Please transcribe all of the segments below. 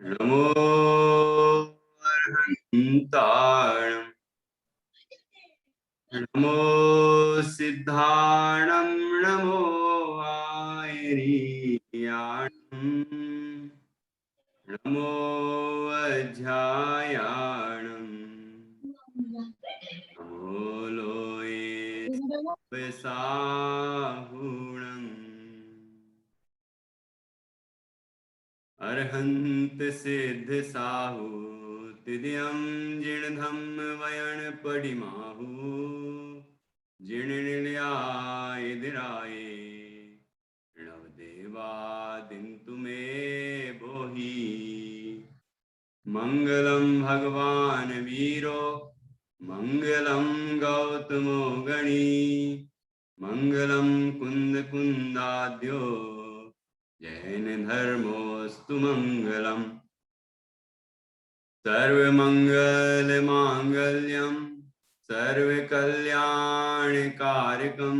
नमो अर्हन्ताणम् नमो सिद्धाणं नमो आयरीयाणम् नमो अध्यायाणम् नमो लोये साहुणम् अर्हन्त सिद्ध साहु तिद्यं जिणधम वयण पडिमाहु जिणनिलयाय नवदेवादिन्तु मे बोहि मंगलम भगवान वीरो मंगलम गौतमो गणी मंगलम कुंद कुंदाद्यो जैन धर्मोस्तु मंगलम सर्वमंगल मांगल्यम सर्वकल्याणकारकम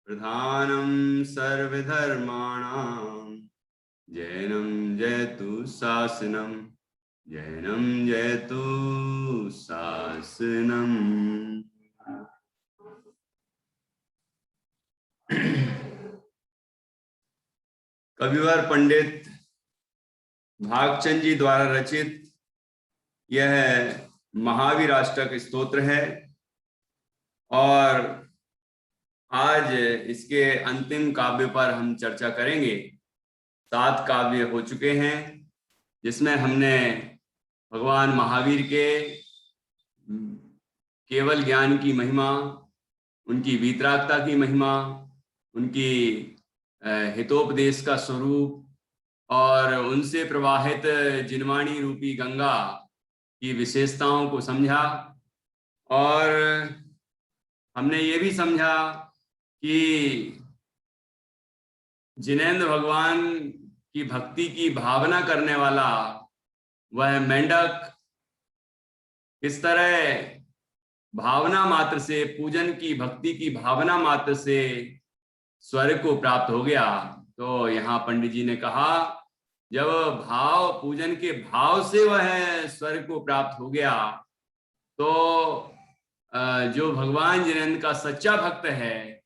प्रधानम सर्वधर्माणां जैनम जयतु शासनम जैनम जयतु शासनम। कविवर पंडित भागचंद जी द्वारा रचित यह महावीर अष्टक स्तोत्र है और आज इसके अंतिम काव्य पर हम चर्चा करेंगे। 7 काव्य हो चुके हैं जिसमें हमने भगवान महावीर के केवल ज्ञान की महिमा, उनकी वीतरागता की महिमा, उनकी हितोपदेश का स्वरूप और उनसे प्रवाहित जिनवाणी रूपी गंगा की विशेषताओं को समझा और हमने ये भी समझा कि जिनेंद्र भगवान की भक्ति की भावना करने वाला वह मेंढक किस तरह भावना मात्र से, पूजन की भक्ति की भावना मात्र से स्वर्ग को प्राप्त हो गया। तो यहाँ पंडित जी ने कहा जब भाव, पूजन के भाव से वह स्वर्ग को प्राप्त हो गया तो जो भगवान जिनेंद्र का सच्चा भक्त है,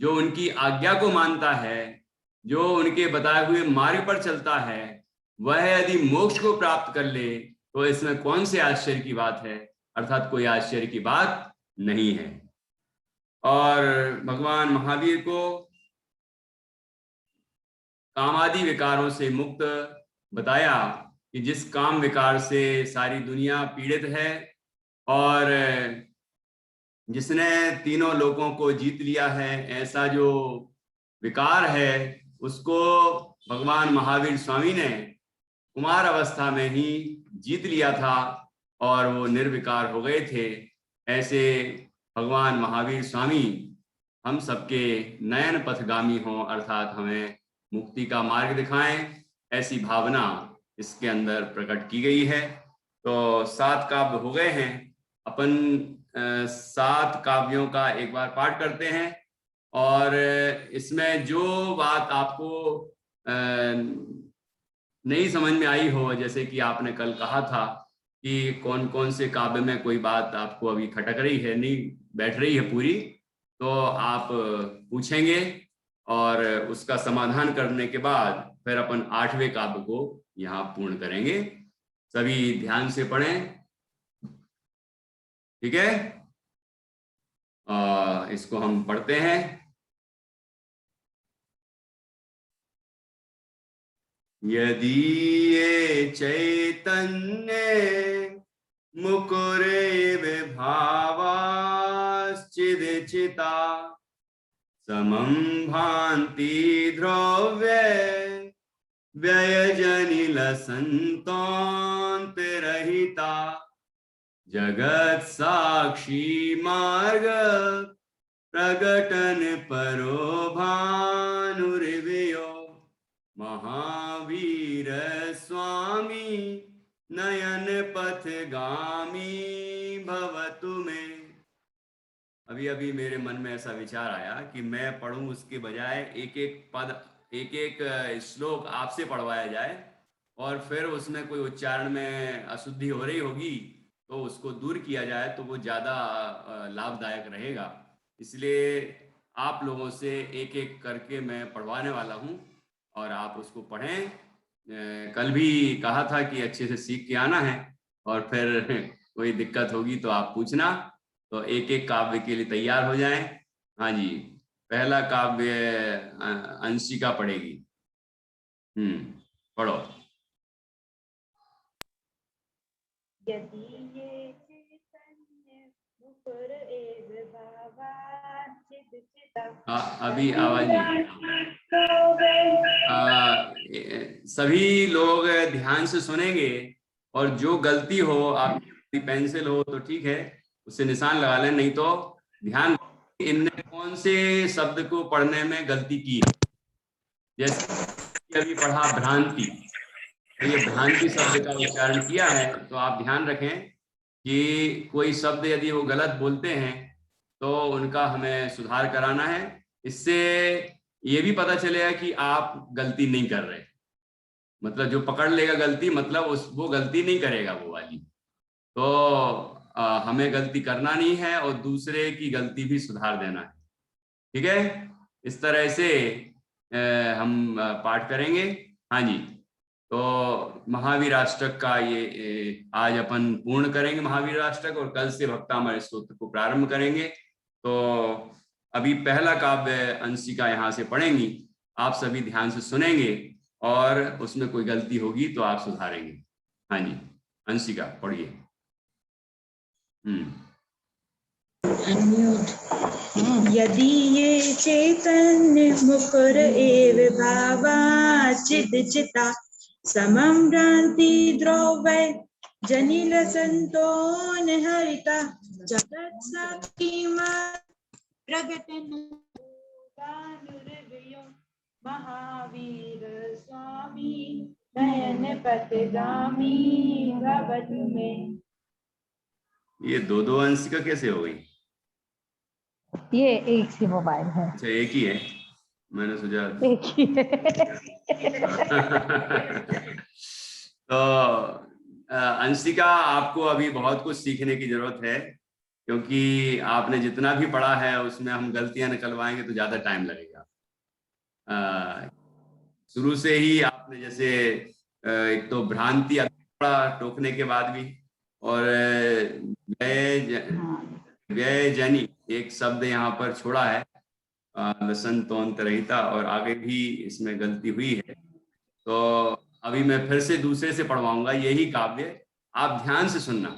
जो उनकी आज्ञा को मानता है, जो उनके बताए हुए मार्ग पर चलता है, वह यदि मोक्ष को प्राप्त कर ले तो इसमें कौन से आश्चर्य की बात है, अर्थात कोई आश्चर्य की बात नहीं है। और भगवान महावीर को कामादि विकारों से मुक्त बताया कि जिस काम विकार से सारी दुनिया पीड़ित है और जिसने तीनों लोकों को जीत लिया है, ऐसा जो विकार है उसको भगवान महावीर स्वामी ने कुमार अवस्था में ही जीत लिया था और वो निर्विकार हो गए थे। ऐसे भगवान महावीर स्वामी हम सबके नयन पथगामी हों, अर्थात हमें मुक्ति का मार्ग दिखाएं, ऐसी भावना इसके अंदर प्रकट की गई है। तो 7 काव्य हो गए हैं। अपन 7 काव्यों का एक बार पाठ करते हैं और इसमें जो बात आपको नहीं समझ में आई हो, जैसे कि आपने कल कहा था कि कौन कौन से काव्य में कोई बात आपको अभी खटक रही है, नहीं बैठ रही है पूरी, तो आप पूछेंगे और उसका समाधान करने के बाद फिर अपन 8वें काव्य को यहाँ पूर्ण करेंगे। सभी ध्यान से पढ़ें, ठीक है? इसको हम पढ़ते हैं। यदि ये चैतन्य मुकुरेव भावाश्चिदचिता समं भान्ति ध्रुव्य व्ययजनिलसन्तोऽन्तरहिता जगत साक्षी मार्ग प्रगटन परो भानुर्व्यो महावीर स्वामी नयन पथगामी भवतु में। अभी अभी मेरे मन में ऐसा विचार आया कि मैं पढ़ूं उसके बजाय एक एक पद, एक एक श्लोक आपसे पढ़वाया जाए, और फिर उसमें कोई उच्चारण में अशुद्धि हो रही होगी तो उसको दूर किया जाए तो वो ज़्यादा लाभदायक रहेगा। इसलिए आप लोगों से एक एक करके मैं पढ़वाने वाला हूँ और आप उसको पढ़ें। कल भी कहा था कि अच्छे से सीख के आना है और फिर कोई दिक्कत होगी तो आप पूछना। तो एक एक काव्य के लिए तैयार हो जाएं। हाँ जी, पहला काव्य अंशिका पढ़ेगी। पढ़ो। यदि ये चैतन्य मुकुर एव भावा चिद चिदा अभी आवाज नहीं। सभी लोग ध्यान से सुनेंगे और जो गलती हो, आपकी पेंसिल हो तो ठीक है उससे निशान लगा लें, नहीं तो ध्यान इनने कौन से शब्द को पढ़ने में गलती की है। जैसे अभी पढ़ा भ्रांति, तो ये भ्रांति शब्द का उच्चारण किया है तो आप ध्यान रखें कि कोई शब्द यदि वो गलत बोलते हैं तो उनका हमें सुधार कराना है। इससे ये भी पता चलेगा कि आप गलती नहीं कर रहे, मतलब जो पकड़ लेगा गलती मतलब वो गलती नहीं करेगा वो वाली। तो हमें गलती करना नहीं है और दूसरे की गलती भी सुधार देना है। ठीक है, इस तरह से हम पाठ करेंगे। हाँ जी, तो महावीर अष्टक का ये आज अपन पूर्ण करेंगे महावीर अष्टक, और कल से भक्तामृत स्तोत्र को प्रारंभ करेंगे। तो अभी पहला काव्य अंशिका यहाँ से पढ़ेंगी, आप सभी ध्यान से सुनेंगे और उसमें कोई गलती होगी तो आप सुधारेंगे। हाँ जी, अंशिका पढ़िए। यदि ये चैतन्य मुकुर एव भावा चिद चिता समं भ्रांति द्रव्य जनिल संतोन हरिता जगत साक्षी प्रगटन महावीर स्वामी नयन पथगामी भवतु में। ये दो अंशिका कैसे हो गई? ये एक ही मोबाइल है। अच्छा, एक ही है, मैंने सोचा एक ही है। तो अंशिका, आपको अभी बहुत कुछ सीखने की जरूरत है, क्योंकि आपने जितना भी पढ़ा है उसमें हम गलतियां निकलवाएंगे तो ज्यादा टाइम लगेगा। शुरू से ही आपने जैसे एक तो भ्रांति पढ़ा टोकने के बाद भी, और व्यय जनी एक शब्द यहाँ पर छोड़ा है, लसन तोंत रहिता, और आगे भी इसमें गलती हुई है। तो अभी मैं फिर से दूसरे से पढ़वाऊंगा यही काव्य, आप ध्यान से सुनना।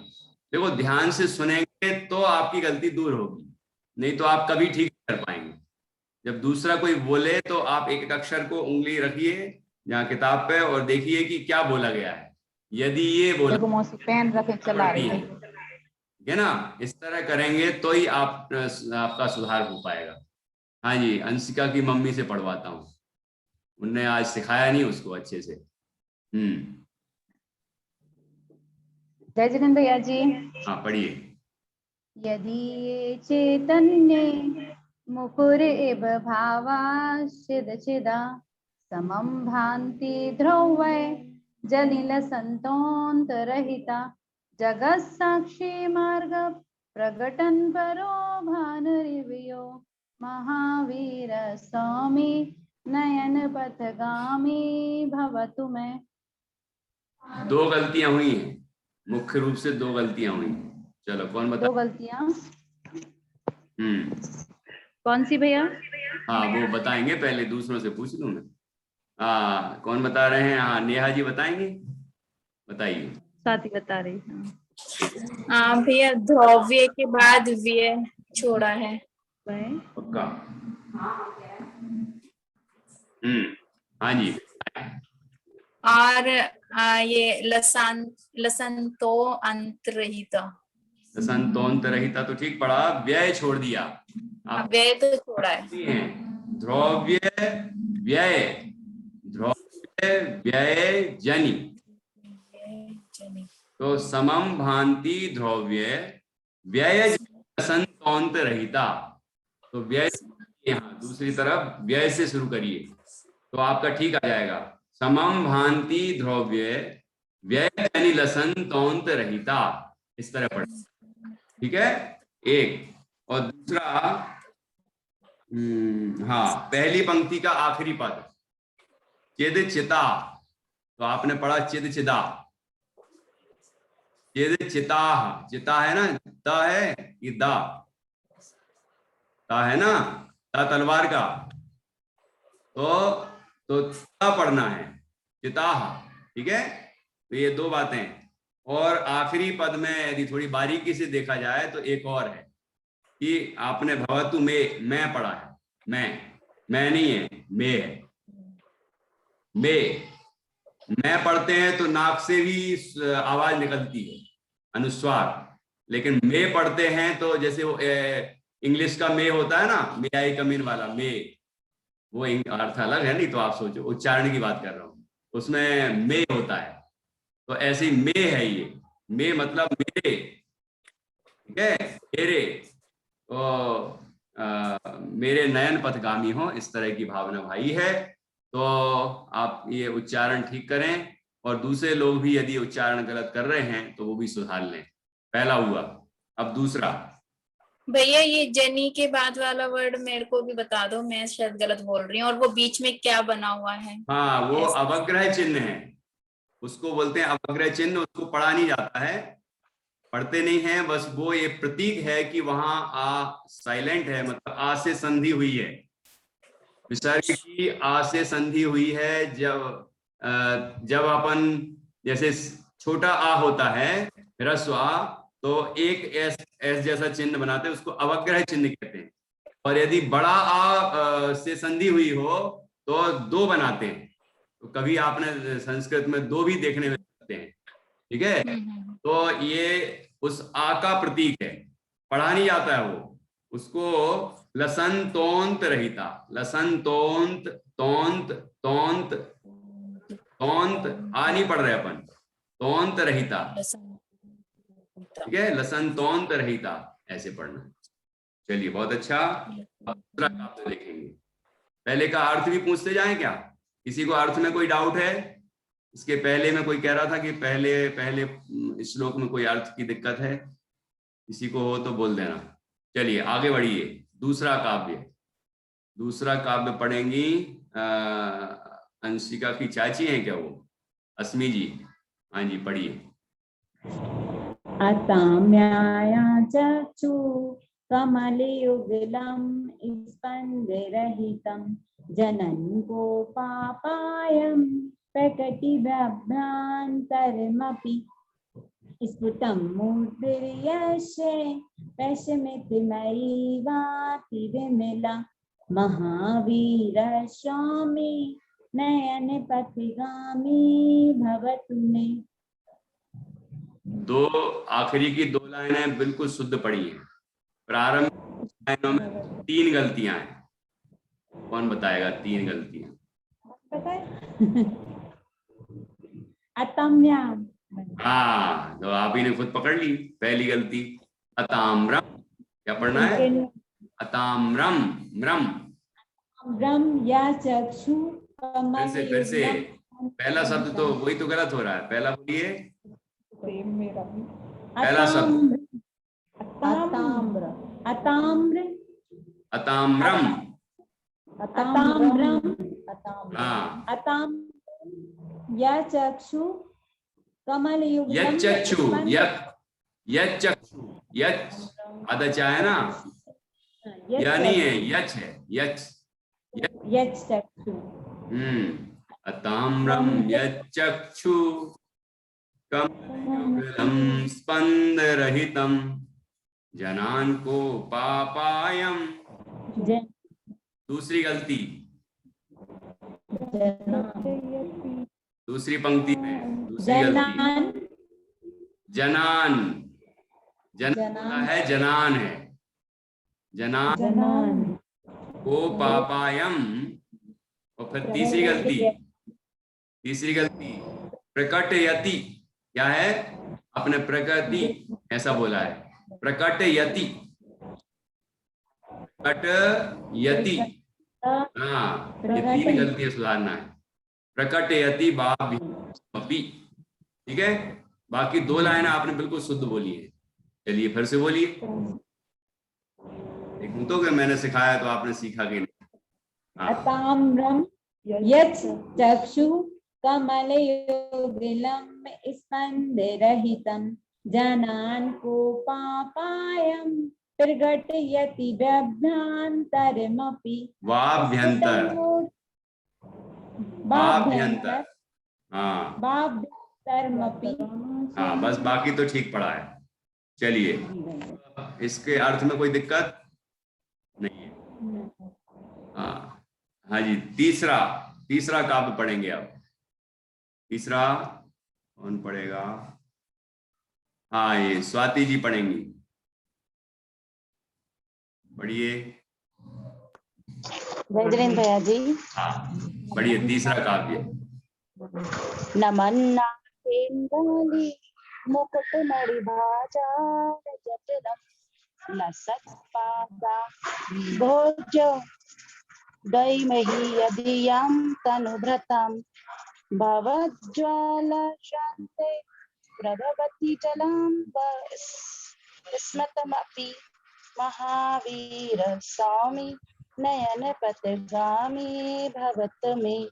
देखो, ध्यान से सुनेंगे तो आपकी गलती दूर होगी, नहीं तो आप कभी ठीक कर पाएंगे। जब दूसरा कोई बोले तो आप एक एक अक्षर को उंगली रखिए यहाँ किताब पे और देखिए कि क्या बोला गया है। यदि ये बोला पेन रखे चला रही है, ठीक है ना, इस तरह करेंगे तो ही आपका सुधार हो पाएगा। हाँ जी, अंशिका की मम्मी से पढ़वाता हूँ, उनने आज सिखाया नहीं उसको अच्छे से। जय जगन भैया जी। हाँ, पढ़िए। यदि चैतन्य मुकुर एव भावा चिद चिदा समं भांति ध्रुवै जनिल संतोंत रहिता जगत साक्षी मार्ग प्रगटन परो भानुरिवयो महावीर स्वामी नयन पथगामी भवतु में। दो गलतियां हुई हैं, मुख्य रूप से दो गलतियां हुई। चलो, कौन बता? दो गलतियां कौन सी भैया? हाँ, वो बताएंगे, पहले दूसरों से पूछ लूं मैं। हाँ, कौन बता रहे हैं? हाँ, नेहा जी बताएंगे, बताइए। साथी बता रही है। हाँ भैया, ध्रुव्य के बाद व्यय छोड़ा है। पक्का? हाँ जी। और ये लसंतो अंतरहित, संतोंत रहिता तो ठीक पढ़ा, व्यय छोड़ दिया आप। व्यय तो छोड़ा है। ध्रुव्य व्यय, ध्रुव्य व्यय जनि, तो समम भांति ध्रुव्य व्यय संतोंत रहिता। तो व्यय यहाँ दूसरी तरफ व्यय से शुरू करिए तो आपका ठीक आ जाएगा। समम भांति ध्रुव्य व्यय जनि लसन तौंत रहिता, इस तरह पढ़। ठीक है, एक। और दूसरा, हाँ, पहली पंक्ति का आखिरी पद चिद चिता, तो आपने पढ़ा चिद चिदा, चिद चिता, चिता है ना, ता है ये दा, ता है ना, ता तलवार का, तो ता पढ़ना है, चिता। ठीक है, तो ये दो बातें। और आखिरी पद में यदि थोड़ी बारीकी से देखा जाए तो एक और है कि आपने भवतु में मैं पढ़ा है, मैं नहीं है, में है, मैं पढ़ते हैं तो नाक से भी आवाज निकलती है, अनुस्वार। लेकिन में पढ़ते हैं तो जैसे वो इंग्लिश का में होता है ना, मे आई कम इन वाला में, वो अर्थ अलग है, नहीं तो आप सोचो उच्चारण की बात कर रहा हूं, उसमें में होता है, तो ऐसी में है ये, में मतलब मेरे, ठीक है, मेरे, तो मेरे नयन पथगामी हो, इस तरह की भावना भाई है। तो आप ये उच्चारण ठीक करें, और दूसरे लोग भी यदि उच्चारण गलत कर रहे हैं तो वो भी सुधार लें। पहला हुआ, अब दूसरा। भैया ये जनी के बाद वाला वर्ड मेरे को भी बता दो, मैं शायद गलत बोल रही हूँ। और वो बीच में क्या बना हुआ है? हाँ, वो अवग्रह चिन्ह है, उसको बोलते हैं अवग्रह चिन्ह, उसको पढ़ा नहीं जाता है, पढ़ते नहीं है, बस वो ये प्रतीक है कि वहां आ साइलेंट है, मतलब आ से संधि हुई है, विसर्ग की आ से संधि हुई है। जब अपन जैसे छोटा आ होता है, ह्रस्व आ, तो एक एस जैसा चिन्ह बनाते हैं, उसको अवग्रह चिन्ह कहते हैं। और यदि बड़ा आ से संधि हुई हो तो दो बनाते हैं, तो कभी आपने संस्कृत में दो भी देखने में सकते हैं। ठीक है, तो ये उस आ का प्रतीक है, पढ़ा नहीं जाता है वो, उसको लसन तोंत रहिता, लसन तोंत, तोंत तोंत तोंत, आ नहीं पढ़ रहे अपन, तोंत रहिता। ठीक है, लसन तोंत रहिता, ऐसे पढ़ना। चलिए, बहुत अच्छा। दूसरा काव्य देखेंगे। पहले का अर्थ भी पूछते जाएं क्या? किसी को अर्थ में कोई डाउट है? इसके पहले में कोई कह रहा था कि पहले श्लोक में कोई अर्थ की दिक्कत है, किसी को हो तो बोल देना। चलिए आगे बढ़िए। दूसरा काव्य पढ़ेंगी। अंशिका की चाची हैं क्या वो? अस्मी जी, हाँ जी, पढ़िए। अताम्याया चक्षु कमलयुगलम् स्पन्दरहितं जनन् गोपापायं प्रकटिभ्रान्तरमपि स्फुटं मूर्तिर्यस्य पश्यमितिमयीवातिविमला महावीर स्वामी नयन पथगामी भवतु मे। दो आखिरी की दो लाइनें बिल्कुल शुद्ध पढ़ी हैं, प्रारंभ लाइनों में 3 गलतियां हैं। कौन बताएगा 3 गलतियां? अतम्याम, हाँ, तो आप ही ने खुद पकड़ ली पहली गलती। अताम्रम, क्या पढ़ना है? अताम्रम, म्रम, ब्रह्म या चक्षु फिर से पहला शब्द तो वही तो गलत हो रहा है। पहला बोलिए, पहला शब्द अताम्र, अताम्र, अताम्रम, अताम्रम, हाँ, अताम या चक्षु कमल युग, यच्चक्षु, यच्चक्षु, यच अदचा है ना, या नहीं है, यच है, यच चक्षु। अताम्रम यच्चक्षु कमलयुगलं स्पन्दरहितं जनान् को पापायम। दूसरी गलती, दूसरी पंक्ति में दूसरी गलती, जनान, जनान है, जनान है, जनान को पापायम। और फिर तीसरी गलती प्रकटयति, क्या है? अपने प्रकृति ऐसा बोला है, प्रकटयति, प्रकटयति। हाँ, ये 3 गलतियां सुधारना है। प्रकटयति भाव्यमपि। ठीक है, बाकी 2 लाइन आपने बिल्कुल शुद्ध बोली है। चलिए फिर से बोलिए, देखूं तो कि मैंने सिखाया तो आपने सीखा कि नहीं। हाँ। अताम्रम यत् चक्षु कमलयोगिलं स्पन्दरहितं जनान् कोपापायं प्रकटयति व्यभ्रान्तरमपि। वाभ्यंतर, वाभ्यंतर, हाँ भाव्यन्तरमपि। हाँ, बस बाकी तो ठीक पड़ा है। चलिए, इसके अर्थ में कोई दिक्कत नहीं है। हाँ जी, तीसरा काव्य पढ़ेंगे अब। तीसरा कौन पढ़ेगा? हाँ, ये स्वाति जी पढ़ेंगी, पढ़िए। वज्रेंद्र भैया जी। हाँ पढ़िए, तीसरा काव्य। नमन्नाथेन्द्राली मुकुटमणि भाजा जटिलम लसत्पादा भोज दैमहि यदीयं तनुभृतं भवज्ज्वाला शान्ते प्रभवति जलं स्मृतमपि महावीर स्वामी नयन पथगामी भवत में।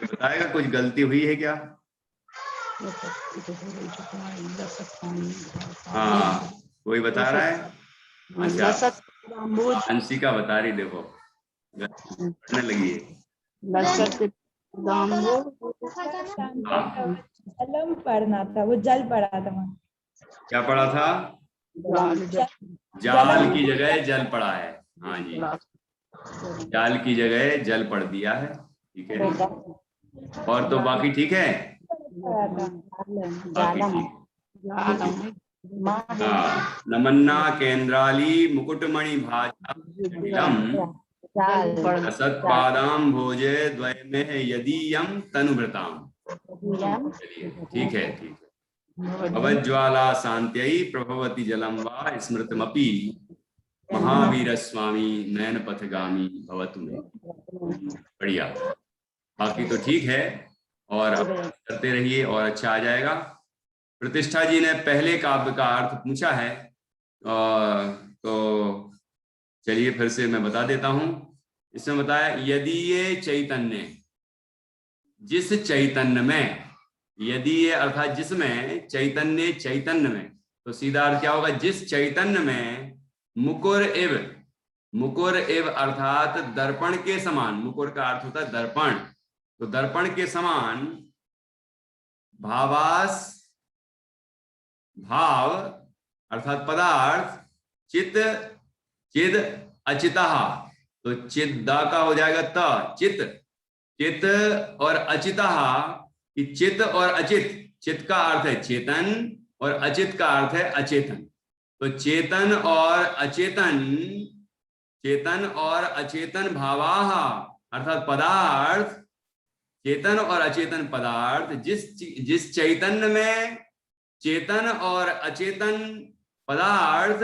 बताएगा कुछ गलती हुई है क्या? हाँ, कोई बता रहा है? अच्छा, अंशिका बता रही, देखो पढ़ने लगी है। जलम पढ़ना था, वो जल पढ़ा था। क्या पढ़ा था? जाल की जगह जल पड़ा है। हाँ जी, जाल की जगह जल पढ़ दिया है। ठीक है, और तो बाकी ठीक है, बाकी ठीक। नमन्ना केंद्राली मुकुटमणि भाजा सत्पादाम भोजे द्वयमेह यदीयं तनुभृताम। चलिए ठीक है, ठीक है। भवज्ज्वाला शान्त्यै प्रभवति जलं वा स्मृतमपि महावीर स्वामी नयन पथगामी भवतु मे। बढ़िया, बाकी तो ठीक है, और करते रहिए और अच्छा आ जाएगा। प्रतिष्ठा जी ने पहले काव्य का अर्थ पूछा है, तो चलिए फिर से मैं बता देता हूं। इसमें बताया, यदि ये चैतन्य, जिस चैतन्य में, यदि ये अर्थात जिसमें, चैतन्य चैतन्य में, तो सीधा अर्थ क्या होगा? जिस चैतन्य में मुकुर इव अर्थात दर्पण के समान, मुकुर का अर्थ होता है दर्पण, तो दर्पण के समान भावास, भाव अर्थात पदार्थ, चित चिद अचिता, तो चिद्दा का हो जाएगा त, चित और अचिता, कि चित और अचित, चित का अर्थ है चेतन और अचित का अर्थ है अचेतन। तो चेतन और अचेतन भावाः अर्थात पदार्थ, चेतन और अचेतन पदार्थ, जिस चैतन्य में चेतन और अचेतन पदार्थ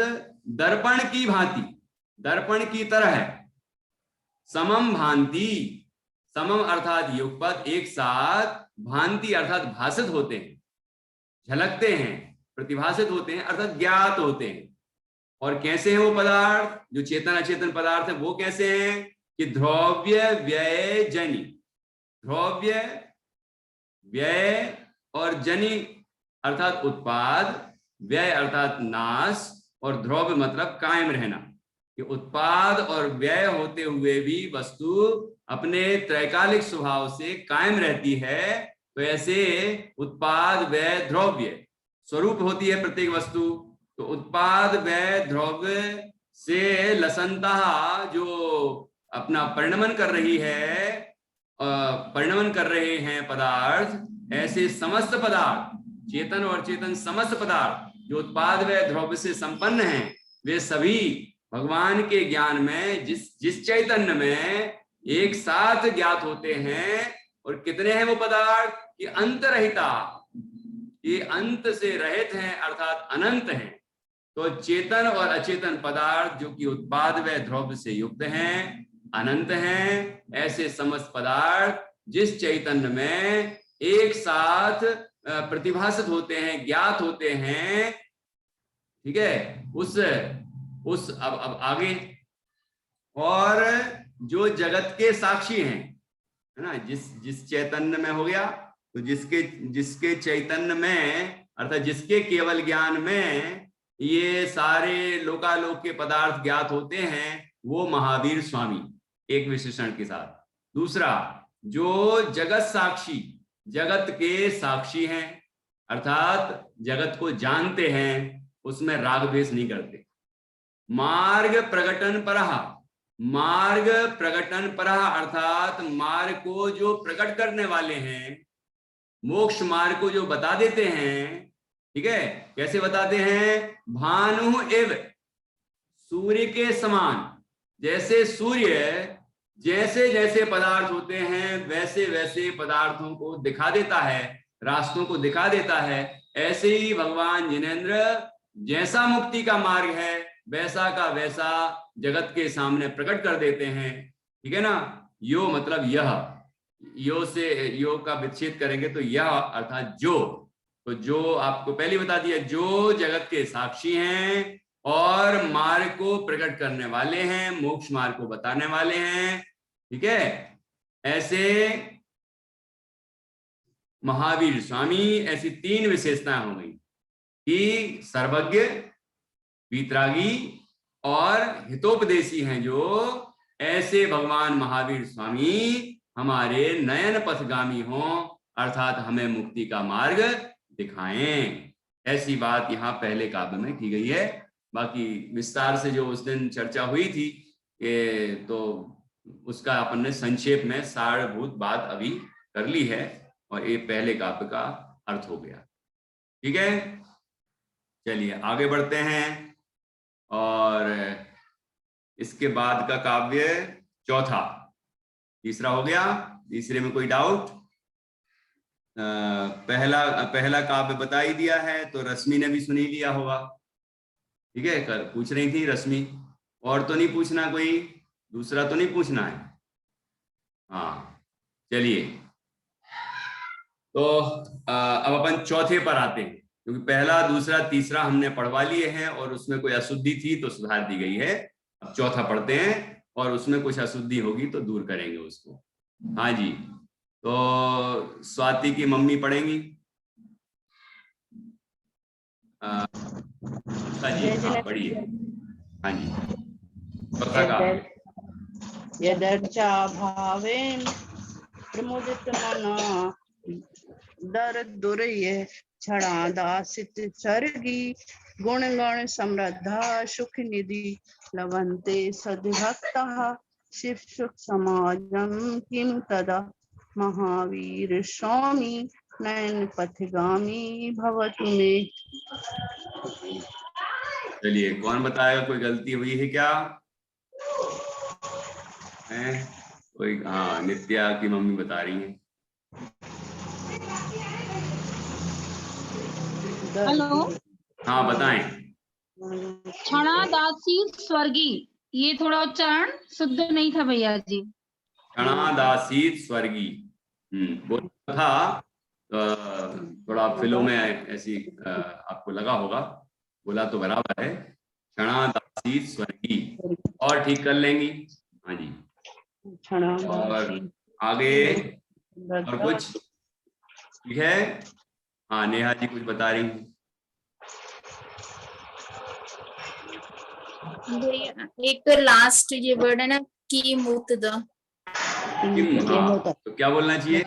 दर्पण की भांति, दर्पण की तरह समम भांति, समम अर्थात युगपत एक साथ, भांति अर्थात भाषित होते हैं, झलकते हैं, प्रतिभाषित होते हैं, अर्थात ज्ञात होते हैं। और कैसे हैं वो पदार्थ? जो चेतन अचेतन पदार्थ है वो कैसे हैं? कि ध्रुव्य व्यय जनि, ध्रुव्य व्यय और जनि अर्थात उत्पाद, व्यय अर्थात नाश, और ध्रुव मतलब कायम रहना, कि उत्पाद और व्यय होते हुए भी वस्तु अपने त्रैकालिक स्वभाव से कायम रहती है। तो ऐसे उत्पाद व्यय द्रव्य स्वरूप होती है प्रत्येक वस्तु। तो उत्पाद व्यय द्रव्य से लसनता, जो अपना परिणमन कर रही है, परिणमन कर रहे हैं पदार्थ, ऐसे समस्त पदार्थ, चेतन और चेतन समस्त पदार्थ जो उत्पाद व्यय द्रव्य से संपन्न हैं, वे सभी भगवान के ज्ञान में, जिस चैतन्य में एक साथ ज्ञात होते हैं। और कितने हैं वो पदार्थ? कि अंत रहिता, ये अंत से रहित हैं अर्थात अनंत हैं। तो चेतन और अचेतन पदार्थ जो कि उत्पाद व द्रव्य से युक्त हैं, अनंत हैं, ऐसे समस्त पदार्थ जिस चैतन्य में एक साथ प्रतिभासित होते हैं, ज्ञात होते हैं, ठीक है, उस अब आगे, और जो जगत के साक्षी हैं, है ना, जिस चैतन्य में हो गया, तो जिसके चैतन्य में अर्थात जिसके केवल ज्ञान में ये सारे लोकालोक के पदार्थ ज्ञात होते हैं, वो महावीर स्वामी, एक विशेषण के साथ। दूसरा, जो जगत साक्षी, जगत के साक्षी हैं, अर्थात जगत को जानते हैं, उसमें राग द्वेष नहीं करते। मार्ग प्रकटन परहा, मार्ग प्रकटन परहा अर्थात मार्ग को जो प्रकट करने वाले हैं, मोक्ष मार्ग को जो बता देते हैं, ठीक है, कैसे बताते हैं? भानु एव, सूर्य के समान, जैसे सूर्य जैसे जैसे पदार्थ होते हैं वैसे वैसे पदार्थों को दिखा देता है, रास्तों को दिखा देता है, ऐसे ही भगवान जिनेंद्र जैसा मुक्ति का मार्ग है वैसा का वैसा जगत के सामने प्रकट कर देते हैं, ठीक है ना। यो मतलब यह, यो से यो का विच्छेद करेंगे तो यह अर्थात जो, तो जो आपको पहले बता दिया, जो जगत के साक्षी हैं और मार्ग को प्रकट करने वाले हैं, मोक्ष मार्ग को बताने वाले हैं, ठीक है, ऐसे महावीर स्वामी। ऐसी तीन विशेषताएं हो गई कि सर्वज्ञ, वीतरागी और हितोपदेशी हैं, जो ऐसे भगवान महावीर स्वामी हमारे नयन पथगामी हों, अर्थात हमें मुक्ति का मार्ग दिखाएं। ऐसी बात यहाँ पहले काव्य में की गई है। बाकी विस्तार से जो उस दिन चर्चा हुई थी, तो उसका अपन ने संक्षेप में सारभूत बात अभी कर ली है, और ये पहले काव्य का अर्थ हो गया, ठीक है। चलिए आगे बढ़ते हैं, और इसके बाद का काव्य चौथा, तीसरा हो गया। तीसरे में कोई डाउट? पहला काव्य बता ही दिया है, तो रश्मि ने भी सुनी लिया होगा, ठीक है। कल पूछ रही थी रश्मि, और तो नहीं पूछना, कोई दूसरा तो नहीं पूछना है? हाँ चलिए, तो अब अपन चौथे पर आते हैं, क्योंकि पहला, दूसरा, तीसरा हमने पढ़वा लिए हैं और उसमें कोई अशुद्धि थी तो सुधार दी गई है। अब चौथा पढ़ते हैं, और उसमें कुछ अशुद्धि होगी तो दूर करेंगे उसको। हाँ जी, तो स्वाति की मम्मी पढ़ेंगी। जी हाँ पढ़िए। हाँ जी, चौथा का यदर्चा भावेन प्रमुदित मना दर दुर्य क्षणादासित सर्गी गुण गण समृद्धा सुख निधि लभन्ते सद्भक्तः शिव सुख समाजम किम तदा महावीर स्वामी नयन पथगामी भवतु मे। चलिए, कौन बताएगा? कोई गलती हुई है क्या? है कोई? हाँ, नित्या की मम्मी बता रही है। हेलो, हाँ बताएं। क्षणादासी स्वर्गी, ये थोड़ा उच्चारण शुद्ध नहीं था भैया जी। क्षणादासीत स्वर्गी, बोला था, थोड़ा फिलो में ऐसी आपको लगा होगा, बोला तो बराबर है, क्षणादासीत स्वर्गी, और ठीक कर लेंगी। हाँ जी, और आगे और कुछ ठीक है? हाँ नेहा जी कुछ बता रही हूँ। एक तो लास्ट ये वर्ड है ना, की मुत द, तो क्या बोलना चाहिए?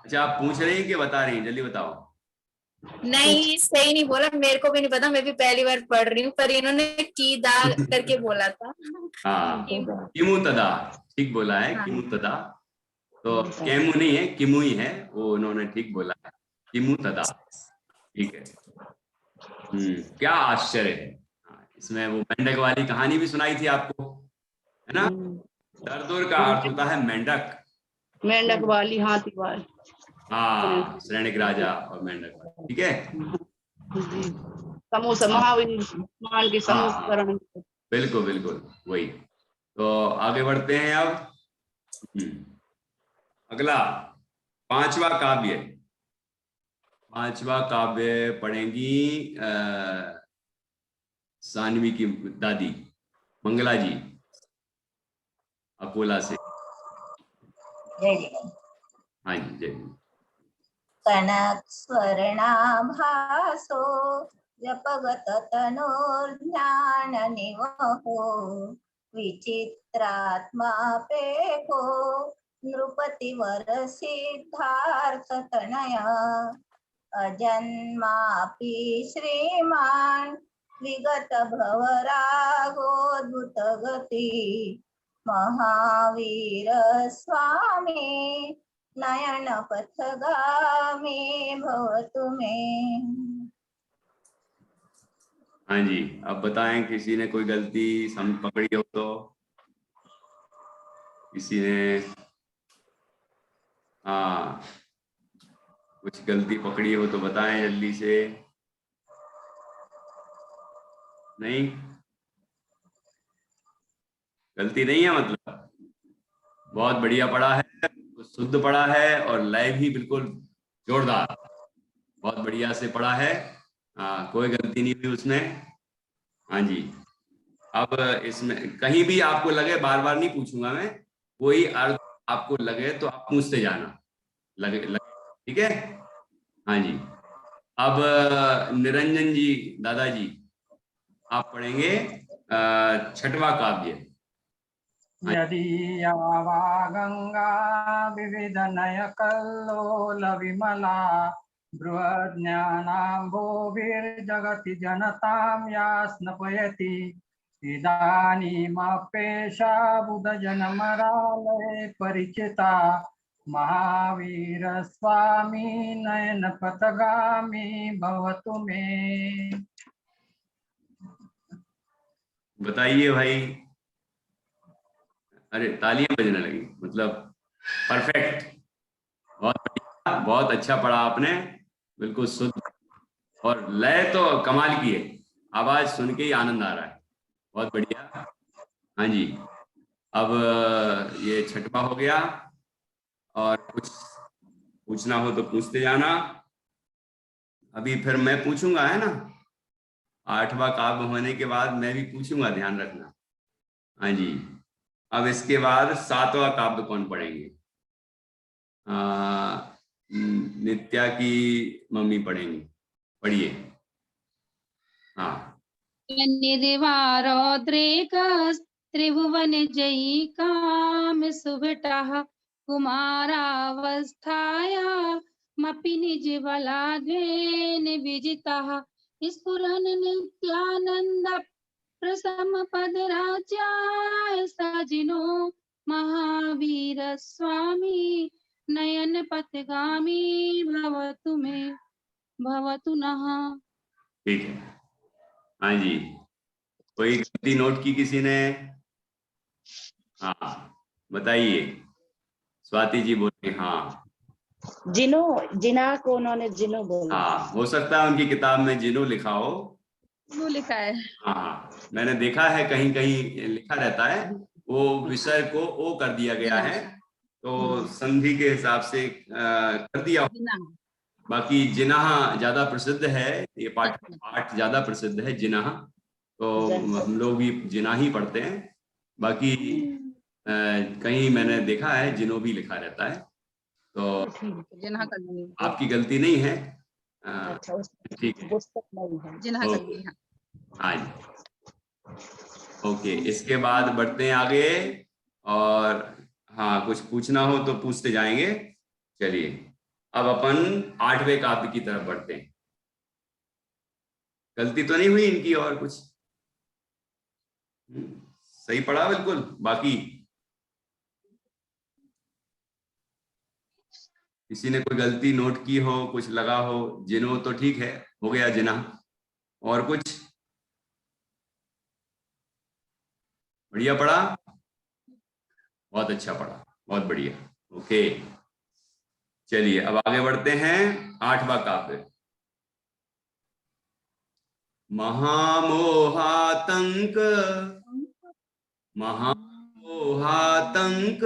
अच्छा, आप पूछ रही हैं कि बता रही हैं? जल्दी बताओ। नहीं सही नहीं बोला, मेरे को भी नहीं पता, मैं भी पहली बार पढ़ रही हूँ, पर इन्होंने की दा करके बोला था। हाँ, किमु तदा, ठीक बोला है। हाँ। किमु तदा, तो केमु नहीं है, किमु ही है, वो उन्होंने ठीक बोला है, किमु तदा, ठीक है। क्या आश्चर्य है। इसमें वो मेंढक वाली कहानी भी सुनाई थी आपको, है ना? दरदुर का अर्थ होता है मेंढक, मेंढक वाली, हाथी वाली। हाँ, श्रेणिक राजा और मेंढक वाली, ठीक है। समूह महावीर मान के समूह करण। बिल्कुल बिल्कुल वही। तो आगे बढ़ते हैं अब। अगला 5वां काव्य। 5वां काव्य पढ़ेंगी सानवी की दादी मंगला जी अकोला से। जय जगन्नाथ। हाँ जी जय। कनक स्वर्णाभासो जपगत तनोर्ज्ञान निवहो विचित्रात्मा पेखो नृपति वर सिद्धार्थ तनया अजन्मापि श्रीमान विगत भवरागोद्भुत गति महावीर स्वामी नयन पथगामी भवतु मे। हाँ जी अब बताएं किसी ने कोई गलती पकड़ी हो तो। किसी ने हाँ कुछ गलती पकड़ी हो तो बताएं जल्दी से। नहीं गलती नहीं है मतलब बहुत बढ़िया पढ़ा है, शुद्ध पढ़ा है और लय भी बिल्कुल जोरदार, बहुत बढ़िया से पढ़ा है। कोई गलती नहीं हुई उसमें। हाँ जी अब इसमें कहीं भी आपको लगे, बार बार नहीं पूछूंगा मैं, कोई अर्थ आपको लगे तो आप पूछते जाना, लगे ठीक है। हाँ जी अब निरंजन जी दादाजी आप पढ़ेंगे 6वां काव्य। यदि यावा गंगा विविध नय कल्लोल विमला बृहज्ञानाम्भोभिर्जगति जनतां या स्नपयति इदानीमपेशा बुधजनमरालये परिचिता महावीर स्वामी नयन पथगामी भवतु मे। बताइए भाई। अरे तालियां बजने लगी, मतलब परफेक्ट, बहुत बढ़िया, बहुत अच्छा पढ़ा आपने, बिल्कुल शुद्ध और लय तो कमाल की है, आवाज सुन के ही आनंद आ रहा है, बहुत बढ़िया। हाँ जी अब ये 6वां हो गया और कुछ पूछना हो तो पूछते जाना। अभी फिर मैं पूछूंगा है ना, 8वां काव्य होने के बाद मैं भी पूछूंगा, ध्यान रखना। हाँ जी अब इसके बाद 7वां काव्य कौन पढ़ेंगे? नित्या की मम्मी पढ़ेंगी, पढ़िए। हाँ देवारोद्रेक त्रिभुवन जयी काम सुभटाः कुमारावस्थाया मपि निज बलाद्वेन विजिताः स्फुरन् नित्यानंद प्रसम पद राज्याय सजिनो महावीर स्वामी नयन पथगामी भवतु मे भवतु नः। ठीक है। हाँ जी कोई गलती नोट की किसी ने? हाँ बताइए। स्वाति जी बोलिए। हाँ जिना को उन्होंने जिनो बोला। हाँ हो सकता है उनकी किताब में जिनो लिखा हो। वो लिखा है। हाँ मैंने देखा है कहीं कहीं लिखा रहता है, वो विषय को ओ कर दिया गया है तो संधि के हिसाब से कर दिया। बाकी जिनाह ज्यादा प्रसिद्ध है, ये पाठ ज्यादा प्रसिद्ध है जिनाह, तो हम लोग भी जिना ही पढ़ते हैं। बाकी कहीं मैंने देखा है जिनो भी लिखा रहता है, तो आपकी गलती नहीं है। ठीक है हाँ जी ओके। इसके बाद बढ़ते हैं आगे और हाँ कुछ पूछना हो तो पूछते जाएंगे। चलिए अब अपन 8वें काव्य की तरफ बढ़ते हैं। गलती तो नहीं हुई इनकी और कुछ? सही पढ़ा बिल्कुल। बाकी किसी ने कोई गलती नोट की हो, कुछ लगा हो? जिनो तो ठीक है, हो गया जिना। और कुछ? बढ़िया पढ़ा, बहुत अच्छा पढ़ा, बहुत बढ़िया। ओके चलिए अब आगे बढ़ते हैं। 8वां काव्य महामोहातंक महामोहातंक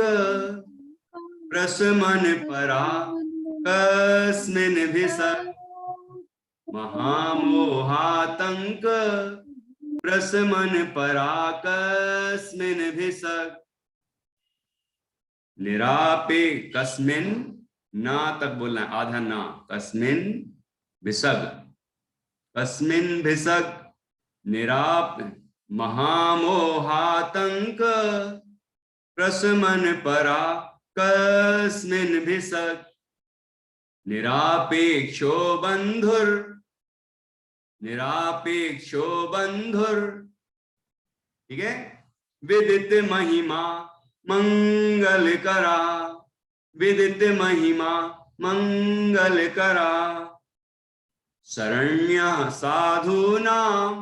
प्रशमन परा कस्मिन् भिषक् महामोहातंक प्रशमन परा कस्मिन् भिषक् निरापे कस्मिन् ना तक बोलना है, आधा ना, कस्मिन् भिषक् कस्मिन् भिषक् निराप महामोहातंक प्रशमन परा कस्मिन् भिषक् निरापेक्षो बंधुर ठीक है, विदित महिमा मंगल करा, विदित महिमा मंगल करा शरण्यः साधूनां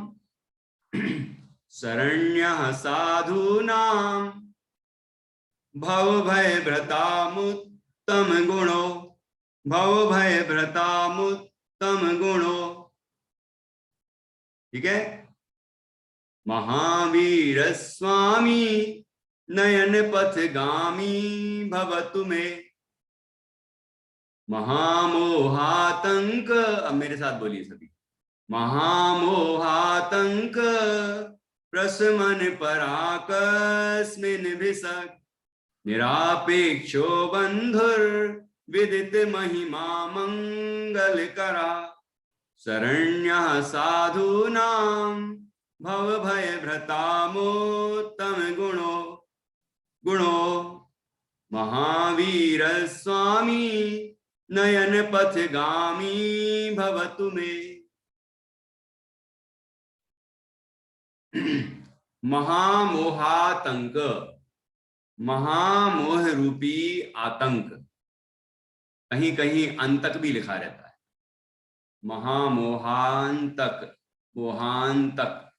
भव भय भ्रतामुत्तम गुणो, भव भय भ्रतामुत्तम गुणो। ठीक है, महावीर स्वामी नयन पथगामी भवतु मे महामोहातंक। अब मेरे साथ बोलिए सभी, महामोहातंक प्रशमन पराकस्मिन् भिषक् निरापेक्षो बंधुर विदित महिमा मंगल करा शरण्यः साधूनां भव भय भ्रतामुत्तम गुणो गुणो महावीर स्वामी नयन पथगामी भवतु मे। महामोहातंक, महामोह रूपी आतंक, कहीं कहीं अंतक भी लिखा रहता है, महामोहांतक, मोहांतक।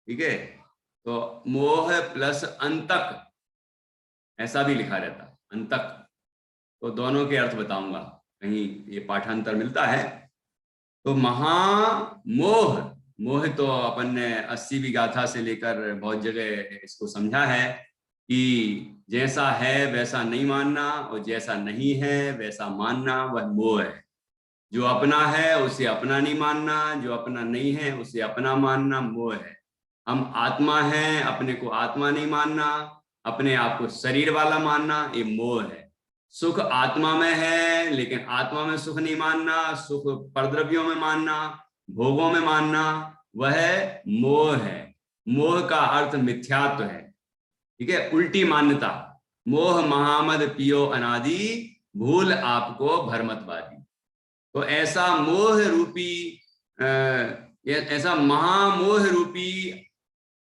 ठीक है, तो मोह प्लस अंतक ऐसा भी लिखा रहता है, अंतक। तो दोनों के अर्थ बताऊंगा, कहीं ये पाठांतर मिलता है। तो महामोह, मोह तो अपन ने 80वीं गाथा से लेकर बहुत जगह इसको समझा है कि जैसा है वैसा नहीं मानना और जैसा नहीं है वैसा मानना, वह मोह है। जो अपना है उसे अपना नहीं मानना, जो अपना नहीं है उसे अपना मानना मोह है। हम आत्मा हैं, अपने को आत्मा नहीं मानना, अपने आप को शरीर वाला मानना, ये मोह है। सुख आत्मा में है लेकिन आत्मा में सुख नहीं मानना, सुख परद्रव्यों में मानना, भोगों में मानना, वह मोह है। मोह का अर्थ मिथ्यात्व है। ठीक है, उल्टी मान्यता। मोह महामद पियो अनादि, भूल आपको भरमतवादी। तो ऐसा मोह रूपी ऐसा महामोह रूपी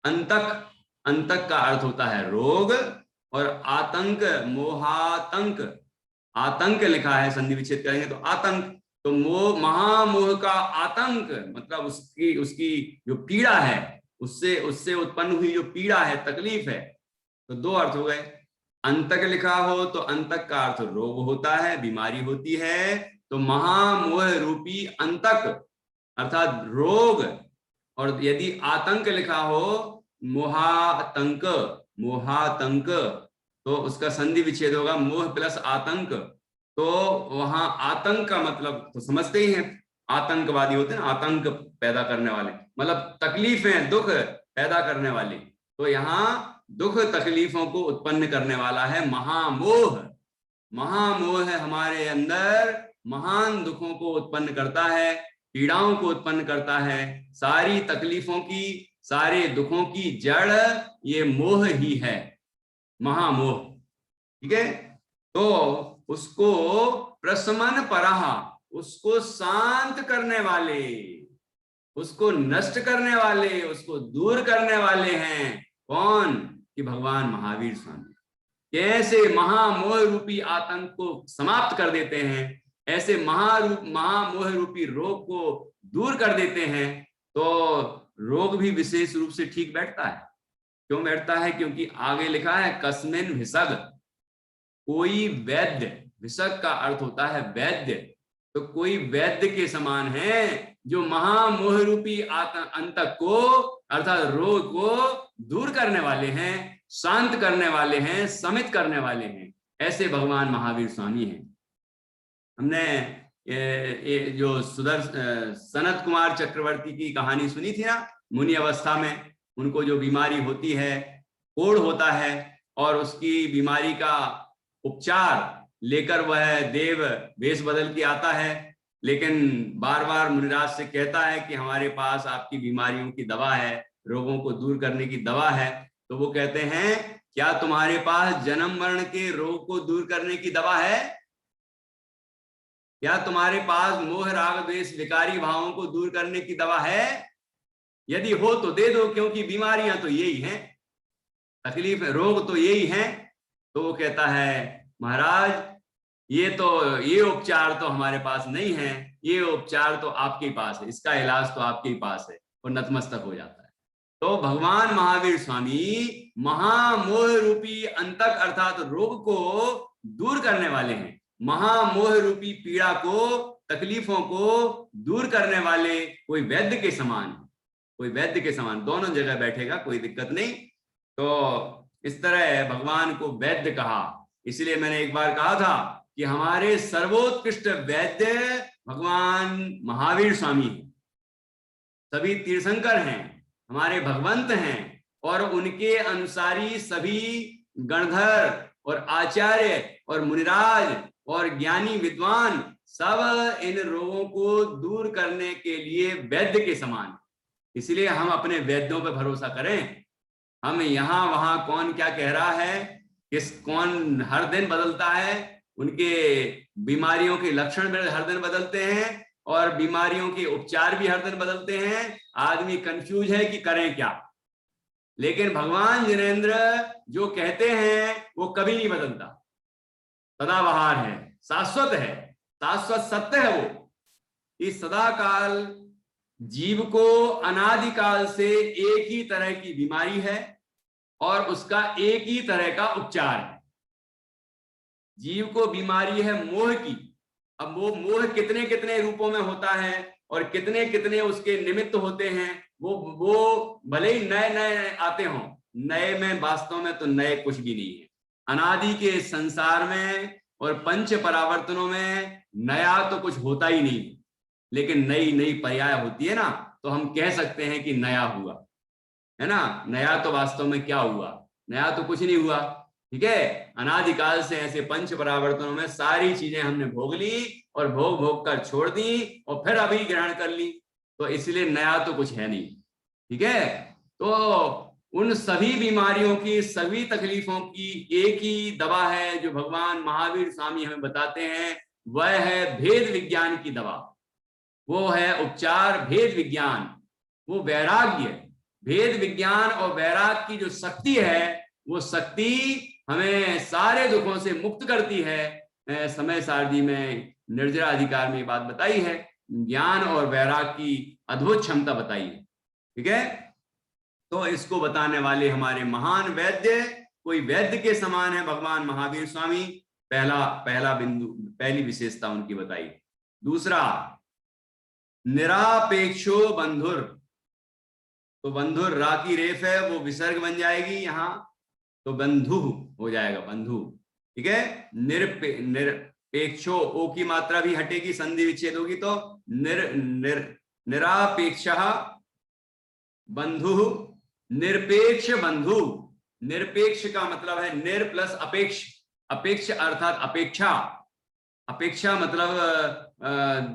अंतक, अंतक का अर्थ होता है रोग, और आतंक, मोहातंक, आतंक लिखा है, संधि विच्छेद करेंगे तो आतंक। तो मोह, महामोह का आतंक मतलब उसकी जो पीड़ा है, उससे उत्पन्न हुई जो पीड़ा है, तकलीफ है। तो दो अर्थ हो गए। अंतक लिखा हो तो अंतक का अर्थ रोग होता है, बीमारी होती है। तो महामोह रूपी अंतक अर्थात रोग, और यदि आतंक लिखा हो मोहातंक, मोहातंक, तो उसका संधि विच्छेद होगा मोह प्लस आतंक। तो वहां आतंक का मतलब तो समझते ही हैं, आतंकवादी होते हैं, आतंक पैदा करने वाले, मतलब तकलीफें, दुख पैदा करने वाले। तो यहाँ दुख तकलीफों को उत्पन्न करने वाला है महामोह। महामोह हमारे अंदर महान दुखों को उत्पन्न करता है, पीड़ाओं को उत्पन्न करता है। सारी तकलीफों की, सारे दुखों की जड़ ये मोह ही है, महामोह। ठीक है, तो उसको प्रशमन परहा, उसको शांत करने वाले, उसको नष्ट करने वाले, उसको दूर करने वाले हैं कौन? कि भगवान महावीर स्वामी। कैसे महामोह रूपी आतंक को समाप्त कर देते हैं, ऐसे महामोह रूपी रोग को दूर कर देते हैं। तो रोग भी विशेष रूप से ठीक बैठता है। क्यों बैठता है? क्योंकि आगे लिखा है कस्मिन् भिषग, कोई वैद्य, भिषग का अर्थ होता है वैद्य, तो कोई वैद्य के समान है जो महामोह रूपी अंतक को अर्थात रोग को दूर करने वाले हैं, शांत करने वाले हैं, शमित करने वाले हैं। ऐसे भगवान महावीर स्वामी हैं। हमने ये जो सनत कुमार चक्रवर्ती की कहानी सुनी थी ना, मुनि अवस्था में उनको जो बीमारी होती है, कोढ़ होता है, और उसकी बीमारी का उपचार लेकर वह देव वेश बदल के आता है, लेकिन बार बार मुनिराज से कहता है कि हमारे पास आपकी बीमारियों की दवा है, रोगों को दूर करने की दवा है। तो वो कहते हैं, क्या तुम्हारे पास जन्म मरण के रोग को दूर करने की दवा है? क्या तुम्हारे पास मोह राग द्वेष विकारी भावों को दूर करने की दवा है? यदि हो तो दे दो, क्योंकि बीमारियां तो यही हैं, तकलीफ रोग तो यही हैं। तो वो कहता है, महाराज ये उपचार तो हमारे पास नहीं है, ये उपचार तो आपके पास है, इसका इलाज तो आपके पास है, और नतमस्तक हो जाता है। तो भगवान महावीर स्वामी महामोह रूपी अंतक अर्थात रोग को दूर करने वाले हैं, महामोह रूपी पीड़ा को, तकलीफों को दूर करने वाले कोई वैद्य के समान, कोई वैद्य के समान दोनों जगह बैठेगा, कोई दिक्कत नहीं। तो इस तरह भगवान को वैद्य कहा। इसलिए मैंने एक बार कहा था कि हमारे सर्वोत्कृष्ट वैद्य भगवान महावीर स्वामी हैं। सभी तीर्थंकर हैं, हमारे भगवंत हैं, और उनके अनुसारी सभी गणधर और आचार्य और मुनिराज और ज्ञानी विद्वान सब इन रोगों को दूर करने के लिए वैद्य के समान। इसलिए हम अपने वैद्यों पर भरोसा करें। हम यहाँ वहां कौन क्या कह रहा है, कौन हर दिन बदलता है, उनके बीमारियों के लक्षण हर दिन बदलते हैं, और बीमारियों के उपचार भी हर दिन बदलते हैं। आदमी कंफ्यूज है कि करें क्या। लेकिन भगवान जिनेंद्र जो कहते हैं वो कभी नहीं बदलता, सदाबहार है, शाश्वत है, शाश्वत सत्य है वो। इस सदा काल जीव को अनादिकाल से एक ही तरह की बीमारी है और उसका एक ही तरह का उपचार है। जीव को बीमारी है मोह की। अब वो मोह कितने कितने रूपों में होता है और कितने कितने उसके निमित्त होते हैं, वो भले ही नए नए आते हों, नए में वास्तव में तो नए कुछ भी नहीं है। अनादि के संसार में और पंच परावर्तनों में नया तो कुछ होता ही नहीं, लेकिन नई नई पर्याय होती है ना, तो हम कह सकते हैं कि नया हुआ है ना। नया तो वास्तव में क्या हुआ, नया तो कुछ नहीं हुआ, ठीक है। अनादिकाल से ऐसे पंच परावर्तनों में सारी चीजें हमने भोग ली और भोग भोग कर छोड़ दी और फिर अभी ग्रहण कर ली, तो इसलिए नया तो कुछ है नहीं, ठीक है। तो उन सभी बीमारियों की, सभी तकलीफों की एक ही दवा है जो भगवान महावीर स्वामी हमें बताते हैं, वह है भेद विज्ञान की दवा। वो है उपचार भेद विज्ञान, वो वैराग्य। भेद विज्ञान और वैराग की जो शक्ति है, वो शक्ति हमें सारे दुखों से मुक्त करती है। समय सारणी में निर्जरा अधिकार में ये बात बताई है, ज्ञान और वैराग की अद्भुत क्षमता बताई है, ठीक है। तो इसको बताने वाले हमारे महान वैद्य, कोई वैद्य के समान है भगवान महावीर स्वामी। पहला बिंदु, पहली विशेषता उनकी बताई। दूसरा, निरापेक्षो बंधुर। तो बंधुर रा की रेफ है, वो विसर्ग बन जाएगी यहाँ, तो बंधु हो जाएगा, बंधु, ठीक है। निरपेक्षो, ओ की मात्रा भी हटेगी, संधि विच्छेद होगी, तो निरापेक्षः बंधु, निरपेक्ष बंधु। निरपेक्ष का मतलब है निर प्लस अपेक्ष। अपेक्ष अर्थात अपेक्षा। अपेक्षा मतलब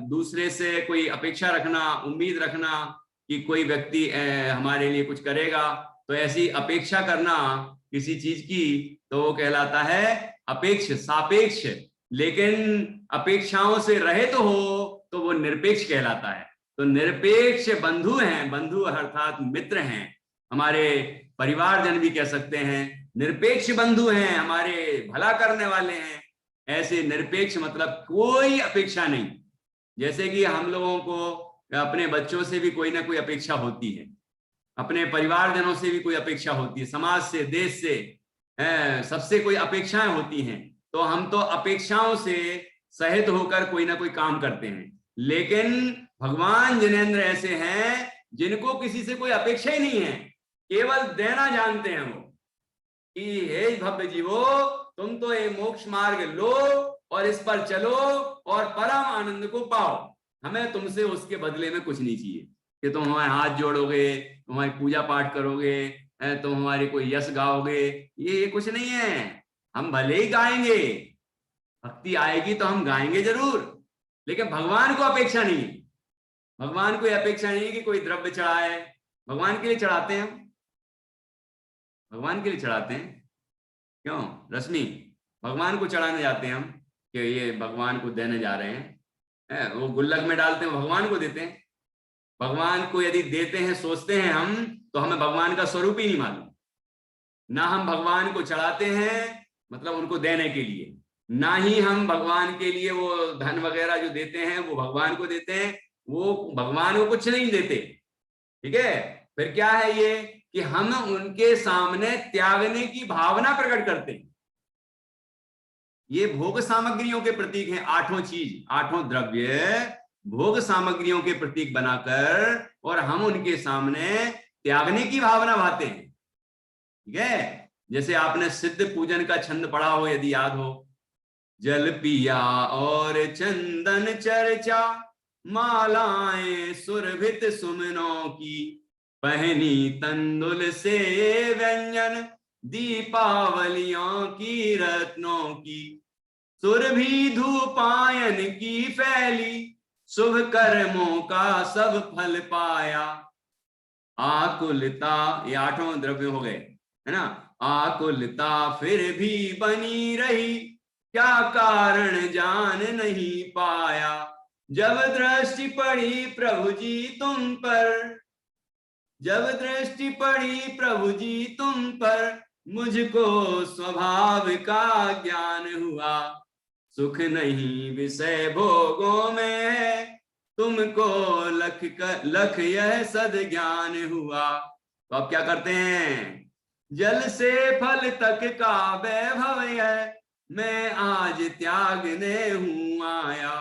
दूसरे से कोई अपेक्षा रखना, उम्मीद रखना कि कोई व्यक्ति हमारे लिए कुछ करेगा, तो ऐसी अपेक्षा करना किसी चीज की, तो वो कहलाता है अपेक्ष, सापेक्ष। लेकिन अपेक्षाओं से रहित हो तो वो निरपेक्ष कहलाता है। तो निरपेक्ष बंधु हैं, बंधु अर्थात मित्र हैं, हमारे परिवारजन भी कह सकते हैं। निरपेक्ष बंधु हैं, हमारे भला करने वाले हैं। ऐसे निरपेक्ष मतलब कोई अपेक्षा नहीं। जैसे कि हम लोगों को अपने बच्चों से भी कोई ना कोई अपेक्षा होती है, अपने परिवारजनों से भी कोई अपेक्षा होती है, समाज से, देश से, सबसे कोई अपेक्षाएं होती हैं। तो हम तो अपेक्षाओं से सहित होकर कोई ना कोई काम करते हैं। लेकिन भगवान जिनेंद्र ऐसे हैं जिनको किसी से कोई अपेक्षा ही नहीं है, केवल देना जानते हैं वो कि हे भव्य जीवो, तुम तो ये मोक्ष मार्ग लो और इस पर चलो और परम आनंद को पाओ। हमें तुमसे उसके बदले में कुछ नहीं चाहिए कि तुम हमारे हाथ जोड़ोगे, तुम्हारी पूजा पाठ करोगे, तुम हमारी कोई यश गाओगे, ये कुछ नहीं है। हम भले ही गाएंगे, भक्ति आएगी तो हम गाएंगे जरूर, लेकिन भगवान को अपेक्षा नहीं है। भगवान को अपेक्षा नहीं है कि कोई द्रव्य चढ़ाए। भगवान के लिए चढ़ाते हैं हम, भगवान के लिए चढ़ाते हैं। क्यों रश्मि? भगवान को चढ़ाने जाते हैं हम कि ये भगवान को देने जा रहे हैं, वो गुल्लक में डालते हैं, भगवान को देते हैं। भगवान को यदि देते हैं सोचते हैं हम, तो हमें भगवान का स्वरूप ही नहीं मालूम। ना हम भगवान को चढ़ाते हैं मतलब उनको देने के लिए, ना ही हम भगवान के लिए वो धन वगैरह जो देते हैं वो भगवान को देते हैं, वो भगवान को कुछ नहीं देते। ठीक है, फिर क्या है ये कि हम उनके सामने त्यागने की भावना प्रकट करते हैं। ये भोग सामग्रियों के प्रतीक हैं। आठों चीज, आठों द्रव्य भोग सामग्रियों के प्रतीक बनाकर और हम उनके सामने त्यागने की भावना भाते हैं। ठीक है, जैसे आपने सिद्ध पूजन का छंद पढ़ा हो, यदि याद हो, जल पिया और चंदन चर्चा, मालाएं सुरभित सुमनों की, पहनी तंदुल से व्यंजन, दीपावलियों की रत्नों की, सुरभि धूपायन की फैली, शुभ कर्मों का सब फल पाया। आकुलता, ये आठों द्रव्य हो गए, है ना। आकुलता फिर भी बनी रही, क्या कारण जान नहीं पाया। जब दृष्टि पड़ी प्रभु जी तुम पर, जब दृष्टि पड़ी प्रभु जी तुम पर, मुझको स्वभाव का ज्ञान हुआ। सुख नहीं विषय भोगों में है, तुमको लख यह सद ज्ञान हुआ। तो अब क्या करते हैं? जल से फल तक का वैभव है, मैं आज त्यागने हूं आया।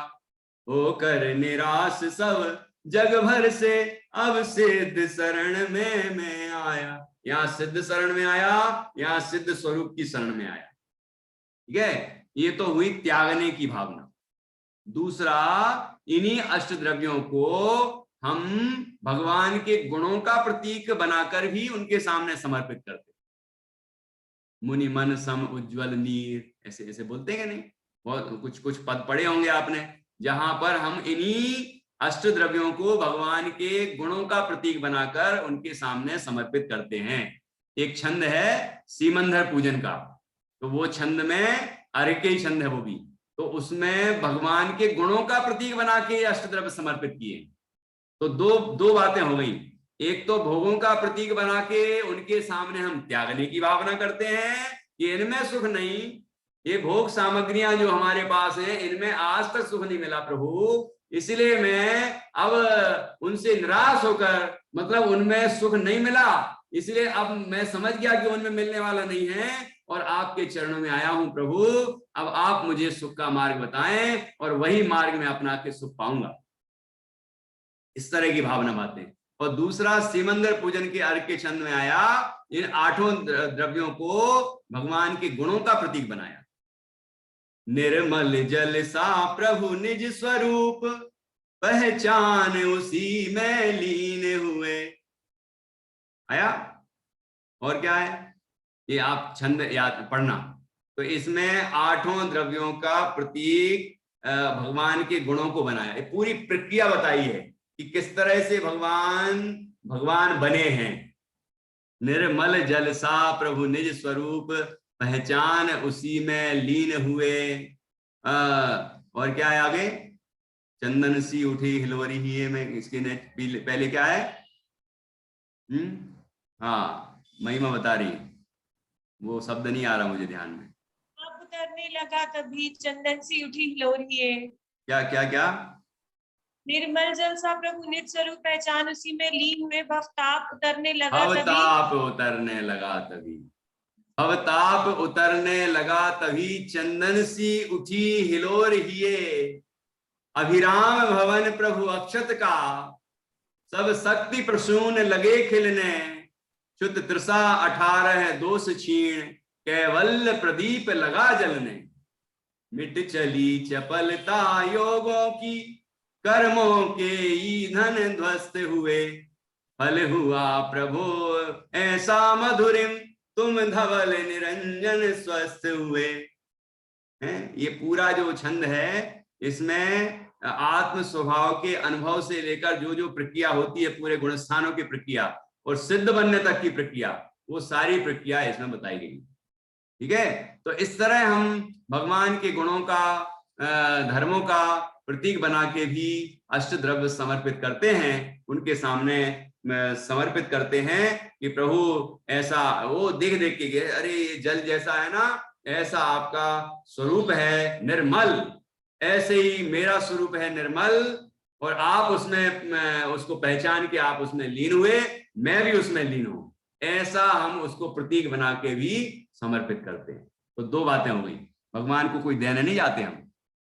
होकर निराश सब जग भर से, अब सिद्ध शरण में मैं आया। यहाँ सिद्ध शरण में आया, यहाँ सिद्ध स्वरूप की शरण में आया। ठीक है, ये तो हुई त्यागने की भावना। दूसरा, इन्हीं अष्ट द्रव्यों को हम भगवान के गुणों का प्रतीक बनाकर भी उनके सामने समर्पित करते। मुनि मन सम उज्ज्वल नीर, ऐसे ऐसे बोलते हैं नहीं, बहुत कुछ कुछ पद पढ़े होंगे आपने, जहां पर हम इन्हीं अष्ट द्रव्यों को भगवान के गुणों का प्रतीक बनाकर उनके सामने समर्पित करते हैं। एक छंद है सीमंधर पूजन का, तो वो छंद में अर्घ्य के ही छंद है वो भी, तो उसमें भगवान के गुणों का प्रतीक बना के अष्ट द्रव्य समर्पित किए। तो दो बातें हो गई। एक तो भोगों का प्रतीक बना के उनके सामने हम त्यागने की भावना करते हैं कि इनमें सुख नहीं, ये भोग सामग्रियां जो हमारे पास हैं इनमें आज तक सुख नहीं मिला प्रभु, इसलिए मैं अब उनसे निराश होकर, मतलब उनमें सुख नहीं मिला, इसलिए अब मैं समझ गया कि उनमें मिलने वाला नहीं है और आपके चरणों में आया हूं प्रभु। अब आप मुझे सुख का मार्ग बताएं और वही मार्ग में अपना के सुख पाऊंगा। इस तरह की भावना बातें। और दूसरा, सीमंदर पूजन के अर्घ्य के छंद में आया, इन आठों द्रव्यों को भगवान के गुणों का प्रतीक बनाया। निर्मल जल सा प्रभु निज स्वरूप, पहचान उसी में लीन हुए। आया? और क्या है ये, आप छंद याद पढ़ना। तो इसमें आठों द्रव्यों का प्रतीक भगवान के गुणों को बनाया, पूरी प्रक्रिया बताई है कि किस तरह से भगवान बने हैं। निर्मल जल सा प्रभु निज स्वरूप, पहचान उसी में लीन हुए। और क्या है आगे? चंदन सी उठी हिलोरी ही में, इसके पहले क्या है? हाँ, महिमा बता रही, वो शब्द नहीं आ रहा मुझे ध्यान में। आप उतरने लगा तभी, चंदन सी उठी हिलोरी है। क्या क्या क्या? निर्मल जल सा प्रभु निज स्वरूप, पहचान उसी में लीन हुए, भवताप उतरने लगा तभी। भवताप उतरने लगा तभी। भवताप उतरने लगा तभी चंदन सी उठी हिलोर हिये, अभिराम भवन प्रभु अक्षत का, सब शक्ति प्रसून लगे खिलने, शुद्ध तृषा 18 दोष क्षीण, कैवल्य प्रदीप लगा जलने, मिट चली चपलता योगों की, कर्मों के ईंधन ध्वस्त हुए, फल हुआ प्रभु ऐसा मधुरिम, तुम धवल निरंजन स्वस्थ हुए। ये पूरा जो छंद है इसमें आत्म स्वभाव के अनुभव से लेकर जो जो प्रक्रिया होती है, पूरे गुणस्थानों की प्रक्रिया और सिद्ध बनने तक की प्रक्रिया, वो सारी प्रक्रिया इसमें बताई गई। ठीक है, तो इस तरह हम भगवान के गुणों का, धर्मों का प्रतीक बना के भी अष्ट द्रव्य समर्पित करते हैं, उनके सामने समर्पित करते हैं कि प्रभु ऐसा, वो देख देख के अरे ये जल जैसा है ना, ऐसा आपका स्वरूप है निर्मल, ऐसे ही मेरा स्वरूप है निर्मल, और आप उसमें उसको पहचान के आप उसमें लीन हुए, मैं भी उसमें लीन हूं, ऐसा हम उसको प्रतीक बना के भी समर्पित करते हैं। तो दो बातें हो गई, भगवान को कोई देने नहीं जाते हम,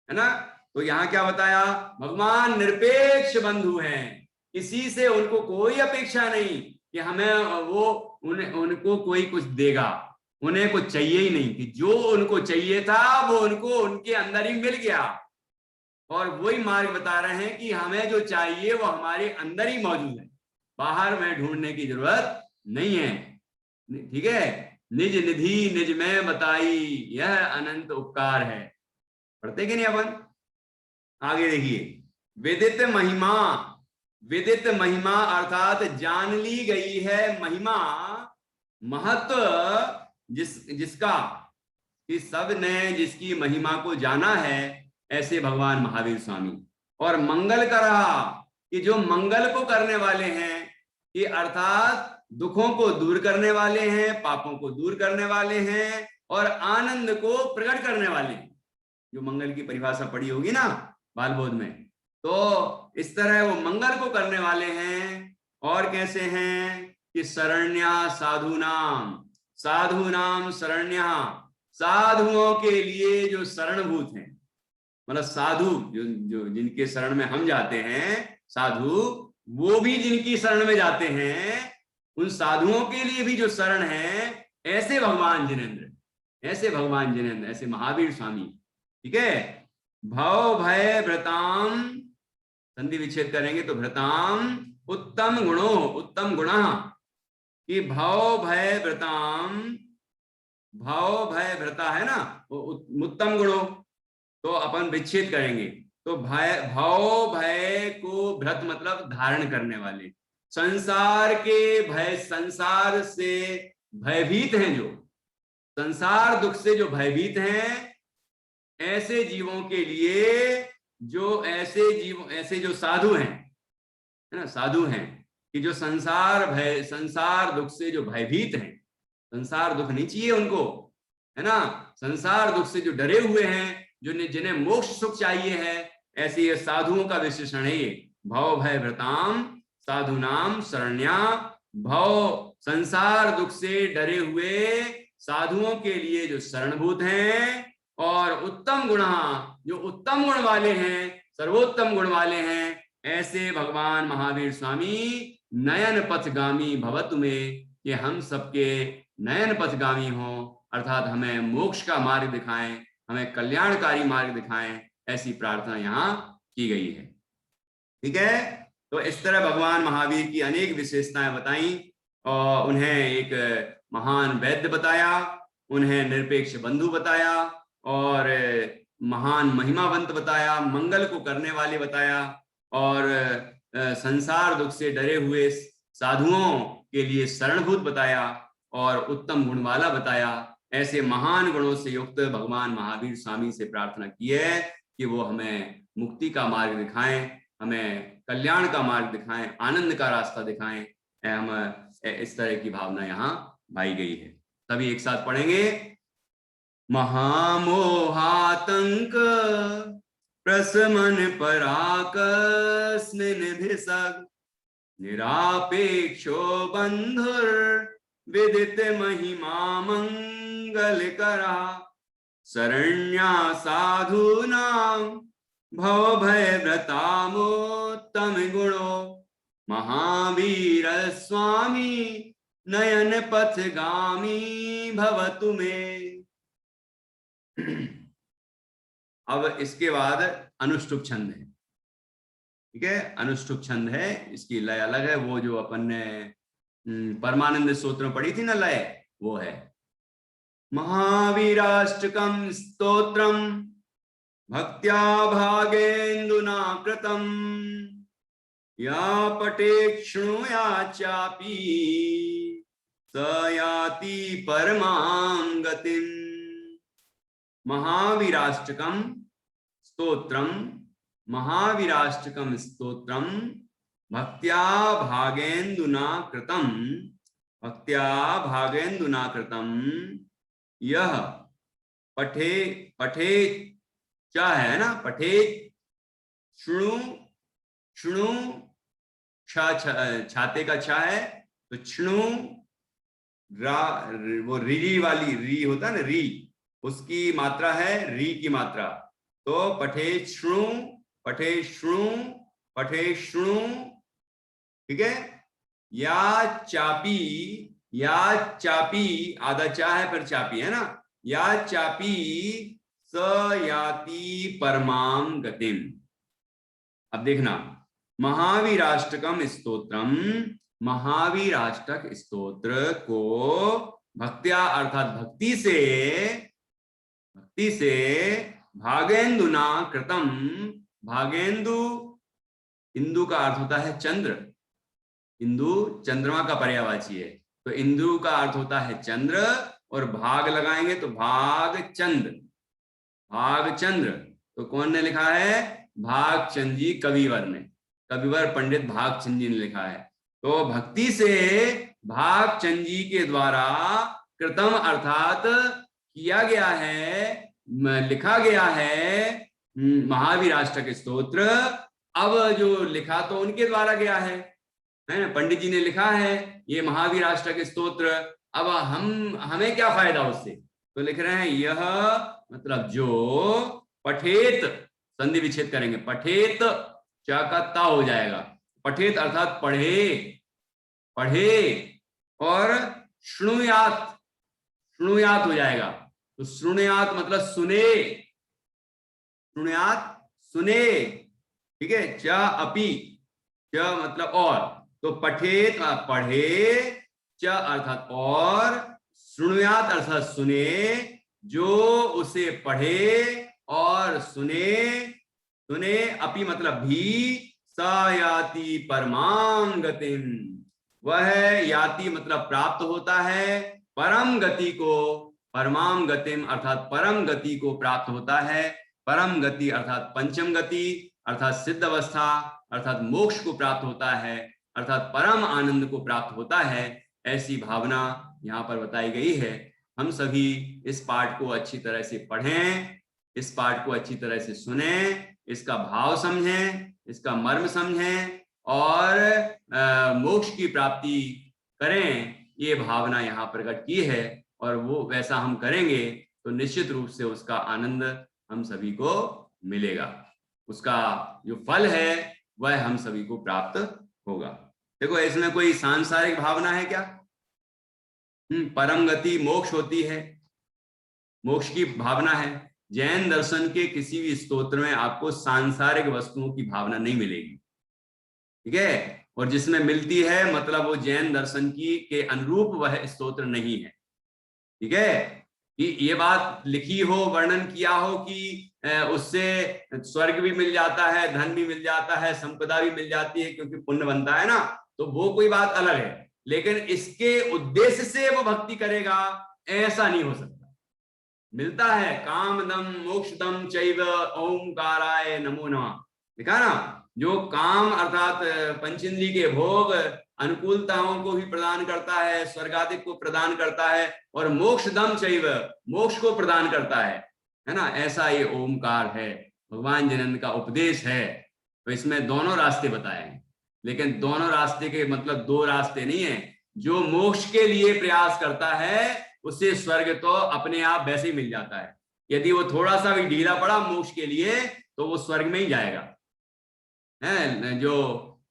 है ना। तो यहाँ क्या बताया, भगवान निरपेक्ष बंधु हैं, किसी से उनको कोई अपेक्षा नहीं कि हमें वो उनको कोई कुछ देगा, उन्हें कुछ चाहिए ही नहीं, कि जो उनको चाहिए था वो उनको उनके अंदर ही मिल गया, और वही मार्ग बता रहे हैं कि हमें जो चाहिए वो हमारे अंदर ही मौजूद है, बाहर में ढूंढने की जरूरत नहीं है। ठीक है, निज निधि निज में बताई, यह अनंत उपकार है। पढ़ते कि नहीं अपन, आगे देखिए, विदित महिमा, विदित महिमा अर्थात जान ली गई है महिमा, महत्व जिसका, कि सब ने जिसकी महिमा को जाना है, ऐसे भगवान महावीर स्वामी। और मंगल करा, कि जो मंगल को करने वाले हैं, कि अर्थात दुखों को दूर करने वाले हैं, पापों को दूर करने वाले हैं, और आनंद को प्रकट करने वाले हैं। जो मंगल की परिभाषा पढ़ी होगी ना बाल बोध में, तो इस तरह वो मंगल को करने वाले हैं। और कैसे हैं कि शरण्या साधुनाम, साधुनाम शरण्या, साधुओं के लिए जो शरणभूत हैं, मतलब साधु जो जिनके शरण में हम जाते हैं, साधु वो भी जिनकी शरण में जाते हैं, उन साधुओं के लिए भी जो शरण है, ऐसे भगवान जिनेंद्र, ऐसे भगवान जिनेंद्र, ऐसे महावीर स्वामी। ठीक है, भव भय भ्रताम, संधि विच्छेद करेंगे तो भ्रताम उत्तम गुणो, उत्तम गुणा, कि भव भय भ्रताम, भव भय भ्रता है ना, उत्तम गुणों, तो अपन विच्छेद करेंगे तो भय, भव भय को भ्रत मतलब धारण करने वाले, संसार के भय, संसार से भयभीत हैं, जो संसार दुख से जो भयभीत हैं, ऐसे जीवों के लिए, जो ऐसे जीव, ऐसे जो साधु हैं, है ना, साधु हैं कि जो संसार भय, संसार दुख से जो भयभीत हैं, संसार दुख नहीं चाहिए उनको, है ना, संसार दुख से जो डरे हुए हैं, जो जिन्हें मोक्ष सुख चाहिए है, ऐसे ये साधुओं का विशेषण है ये। भव भय भ्रताम साधुनाम शरण्या, भव संसार दुख से डरे हुए साधुओं के लिए जो शरणभूत हैं, और उत्तम गुणा, जो उत्तम गुण वाले हैं, सर्वोत्तम गुण वाले हैं, ऐसे भगवान महावीर स्वामी नयन पथगामी भवतु में, कि हम सबके नयन पथगामी हों, अर्थात हमें मोक्ष का मार्ग दिखाएं, हमें कल्याणकारी मार्ग दिखाएं, ऐसी प्रार्थना यहाँ की गई है। ठीक है, तो इस तरह भगवान महावीर की अनेक विशेषताएं बताई, और उन्हें एक महान वैद्य बताया, उन्हें निरपेक्ष बंधु बताया, और महान महिमावंत बताया, मंगल को करने वाले बताया, और संसार दुख से डरे हुए साधुओं के लिए शरणभूत बताया, और उत्तम गुण वाला बताया। ऐसे महान गुणों से युक्त भगवान महावीर स्वामी से प्रार्थना की है कि वो हमें मुक्ति का मार्ग दिखाएं, हमें कल्याण का मार्ग दिखाएं, आनंद का रास्ता दिखाएं। हम इस तरह की भावना यहाँ भाई गई है। तभी एक साथ पढ़ेंगे। महामोहातंक प्रशमन पराकस्मिन् भिषग, निरापेक्षो बंधुर विदित महिमा मंगलकरा शरण्या साधूनां भवभयव्रतामोत्तम गुणो महावीर स्वामी नयन पथगामी भवतु मे। अब इसके बाद अनुष्टुप छंद है, ठीक है। अनुष्टुप छंद है, इसकी लय अलग है। वो जो अपन ने परमानंद सूत्र में पढ़ी थी ना लय, वो है महावीराष्टकम स्तोत्रम भक्त्या भागेन्दुना कृतम या पठेत् शृणुयात् चापि स याति परमां गतिम्। महावीराष्टकम स्तोत्रम, महावीराष्टकम स्तोत्रम भक्त्या भागेन्दुना कृतम, भक्त्या भागेन्दुना कृतम यह पठे, पठे क्या है ना, पठे शृणु, शृणु छाते का छा है तो क्षणु, वो री वाली री होता है ना, री उसकी मात्रा है, री की मात्रा। तो पठे शृणु, पठे शृणु, पठे शृणु, ठीक है। या चापी, या चापी आधा चा है फिर चापी है ना, या चापी स याति परमां गतिम। अब देखना, महावीराष्टकम स्तोत्रम, महावीराष्टक स्तोत्र को भक्त्या अर्थात भक्ति से, भक्ति से भागेन्दुना कृतम, भागेन्दु इंदु का अर्थ होता है चंद्र, इंदु चंद्रमा का पर्यायवाची है, तो इंदु का अर्थ होता है चंद्र और भाग लगाएंगे तो भाग चंद्र, भाग चंद्र। तो कौन ने लिखा है? भागचंद जी, कविवर ने, कविवर पंडित भागचंद जी ने लिखा है। तो भक्ति से भागचंद जी के द्वारा कृतम अर्थात किया गया है, लिखा गया है महावीराष्टक स्तोत्र। अब जो लिखा तो उनके द्वारा गया है ना, पंडित जी ने लिखा है ये महावीराष्टक स्तोत्र। अब हमें क्या फायदा उससे? तो लिख रहे हैं यह मतलब जो पठेत, संधि विच्छेद करेंगे, पठेत चा का ता हो जाएगा, पठेत अर्थात पढ़े, पढ़े, और श्रुणुयात, श्रुणुयात हो जाएगा। तो श्रुणुयात मतलब सुने, श्रुणुयात सुने, ठीक है। च अपि, च मतलब और, तो पठेत पढ़े, च अर्थात और, श्रुणुयात अर्थात सुने, जो उसे पढ़े और सुने, सुने, अपि मतलब भी, स याति परमां गतिम, वह याति मतलब प्राप्त होता है, परम गति को, परमां गतिम अर्थात परम गति को प्राप्त होता है। परम गति अर्थात पंचम गति अर्थात सिद्ध अवस्था अर्थात मोक्ष को प्राप्त होता है, अर्थात परम आनंद को प्राप्त होता है। ऐसी भावना यहाँ पर बताई गई है। हम सभी इस पाठ को अच्छी तरह से पढ़ें, इस पाठ को अच्छी तरह से सुनें, इसका भाव समझें, इसका मर्म समझें और मोक्ष की प्राप्ति करें, ये भावना यहाँ प्रकट की है। और वो वैसा हम करेंगे तो निश्चित रूप से उसका आनंद हम सभी को मिलेगा, उसका जो फल है वह हम सभी को प्राप्त होगा। देखो इसमें कोई सांसारिक भावना है क्या? परम गति मोक्ष होती है, मोक्ष की भावना है। जैन दर्शन के किसी भी स्तोत्र में आपको सांसारिक वस्तुओं की भावना नहीं मिलेगी, ठीक है। और जिसमें मिलती है मतलब वो जैन दर्शन की के अनुरूप वह स्तोत्र नहीं है, ठीक है। कि ये बात लिखी हो, वर्णन किया हो कि उससे स्वर्ग भी मिल जाता है, धन भी मिल जाता है, संपदा भी मिल जाती है क्योंकि पुण्य बनता है ना, तो वो कोई बात अलग है। लेकिन इसके उद्देश्य से वो भक्ति करेगा ऐसा नहीं हो सकता। मिलता है कामदम मोक्षदम चैव ओंकाराय नमो नमः, देखा ना, जो काम अर्थात पंचेंद्रिय के भोग अनुकूलताओं को भी प्रदान करता है, स्वर्गादिक को प्रदान करता है, और मोक्षदम चैव मोक्ष को प्रदान करता है ना। ऐसा ये ओमकार है, भगवान जिनेंद्र का उपदेश है। तो इसमें दोनों रास्ते बताए हैं, लेकिन दोनों रास्ते के मतलब दो रास्ते नहीं है। जो मोक्ष के लिए प्रयास करता है उससे स्वर्ग तो अपने आप वैसे ही मिल जाता है। यदि वो थोड़ा सा भी ढीला पड़ा मोक्ष के लिए तो वो स्वर्ग में ही जाएगा। है जो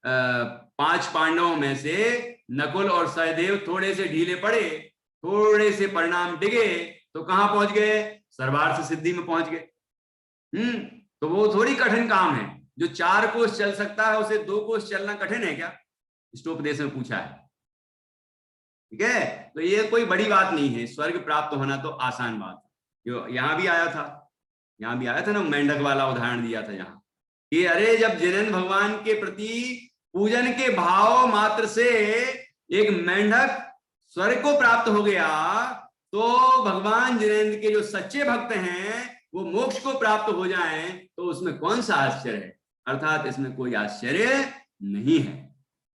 5 पांडवों में से नकुल और सहदेव थोड़े से ढीले पड़े, थोड़े से परिणाम डिगे तो कहां पहुंच गए? सर्वार्थ सिद्धि में पहुंच गए। तो वो थोड़ी कठिन काम है। जो 4 कोस चल सकता है उसे 2 कोस चलना कठिन है क्या? इष्टोपदेश में पूछा है। ठीक है, तो ये कोई बड़ी बात नहीं है। स्वर्ग प्राप्त होना तो आसान बात है। जो यहां भी आया था ना, मेंढक वाला उदाहरण दिया था यहाँ कि अरे जब जिनेंद्र भगवान के प्रति पूजन के भाव मात्र से एक मेंढक स्वर्ग को प्राप्त हो गया, तो भगवान जिनेंद्र के जो सच्चे भक्त हैं वो मोक्ष को प्राप्त हो जाएं तो उसमें कौन सा आश्चर्य है? अर्थात इसमें कोई आश्चर्य नहीं है।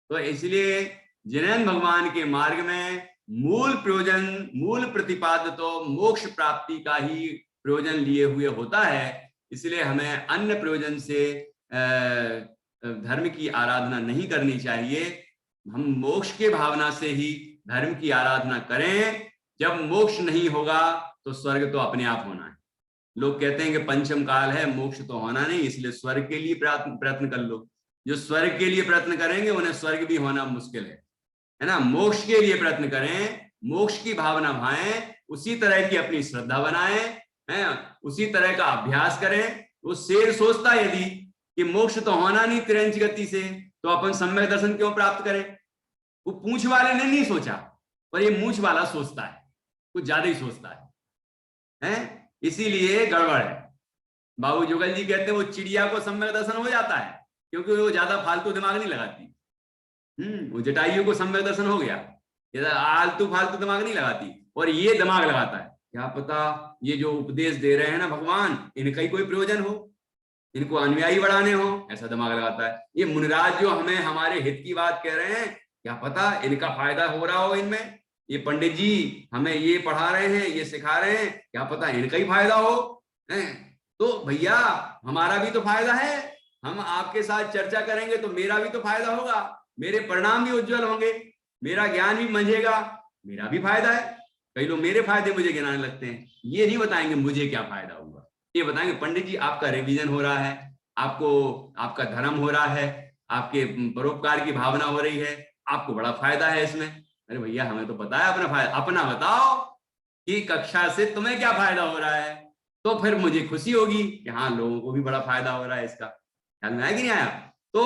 तो इसलिए जिनेंद्र भगवान के मार्ग में मूल प्रयोजन, मूल प्रतिपाद्य तो मोक्ष प्राप्ति का ही प्रयोजन लिए हुए होता है। इसलिए हमें अन्य प्रयोजन से धर्म की आराधना नहीं करनी चाहिए। हम मोक्ष के भावना से ही धर्म की आराधना करें। जब मोक्ष नहीं होगा तो स्वर्ग तो अपने आप होना है। लोग कहते हैं कि पंचम काल है, मोक्ष तो होना नहीं, इसलिए स्वर्ग के लिए प्रयत्न कर लो। जो स्वर्ग के लिए प्रयत्न करेंगे उन्हें स्वर्ग भी होना मुश्किल है ना। मोक्ष के लिए प्रयत्न करें, मोक्ष की भावना भाएं, उसी तरह की अपनी श्रद्धा बनाएं, है उसी तरह का अभ्यास करें। वो शेर सोचता यदि कि मोक्ष तो होना नहीं तिरंज गति से, तो अपन सम्यक दर्शन क्यों प्राप्त करें? वो पूंछ वाले ने नहीं सोचा, पर ये मूंछ वाला सोचता है, कुछ ज्यादा ही सोचता है? इसीलिए गड़बड़ है। बाबू जुगल जी कहते हैं वो चिड़िया को सम्यक दर्शन हो जाता है क्योंकि वो ज्यादा फालतू दिमाग नहीं लगाती। वो जटायु को सम्यक दर्शन हो गया, आलतू फालतू दिमाग नहीं लगाती, और ये दिमाग लगाता है। क्या पता ये जो उपदेश दे रहे हैं ना भगवान, इनका ही कोई प्रयोजन हो, इनको अनुयायी बढ़ाने हो, ऐसा दिमाग लगाता है। ये मुनिराज जो हमें हमारे हित की बात कह रहे हैं, क्या पता इनका फायदा हो रहा हो इनमें। ये पंडित जी हमें ये पढ़ा रहे हैं, ये सिखा रहे हैं, क्या पता इनका ही फायदा हो। तो भैया हमारा भी तो फायदा है। हम आपके साथ चर्चा करेंगे तो मेरा भी तो फायदा होगा, मेरे परिणाम भी उज्जवल होंगे, मेरा ज्ञान भी मंझेगा, मेरा भी फायदा है। कई लोग मेरे फायदे मुझे गिनाने लगते हैं, ये नहीं बताएंगे मुझे क्या फायदा होगा। ये बताएंगे पंडित जी आपका रिवीजन हो रहा है, आपको आपका धर्म हो रहा है, आपके परोपकार की भावना हो रही है, आपको बड़ा फायदा है इसमें। अरे भैया हमें तो पता है अपना फायदा, अपना बताओ कि कक्षा से तुम्हें क्या फायदा हो रहा है, तो फिर मुझे खुशी होगी कि हाँ लोगों को भी बड़ा फायदा हो रहा है इसका। ख्याल में आया कि नहीं आया? तो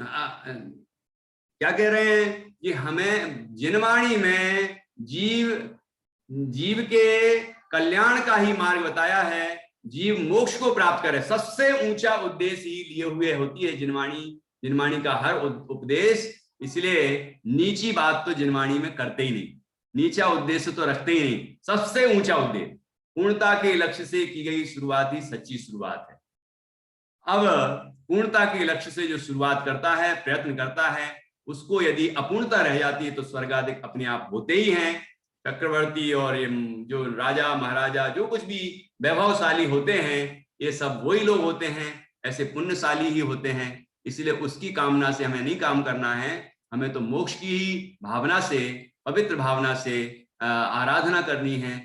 क्या कह रहे हैं कि हमें जिनवाणी में जीव के कल्याण का ही मार्ग बताया है। जीव मोक्ष को प्राप्त करे, सबसे ऊंचा उद्देश्य ही लिए हुए होती है जिनवाणी का हर उपदेश। इसलिए नीची बात तो जिनवाणी में करते ही नहीं, नीचा उद्देश्य तो रखते ही नहीं। सबसे ऊंचा उद्देश्य पूर्णता के लक्ष्य से की गई शुरुआत ही सच्ची शुरुआत है। अब पूर्णता के लक्ष्य से जो शुरुआत करता है, प्रयत्न करता है, उसको यदि अपूर्णता रह जाती है तो स्वर्गाधिक अपने आप होते ही हैं। चक्रवर्ती और ये जो राजा महाराजा जो कुछ भी वैभवशाली होते हैं, ये सब वही लोग होते हैं, ऐसे पुण्यशाली ही होते हैं। इसलिए उसकी कामना से हमें नहीं काम करना है, हमें तो मोक्ष की ही भावना से, पवित्र भावना से आराधना करनी है।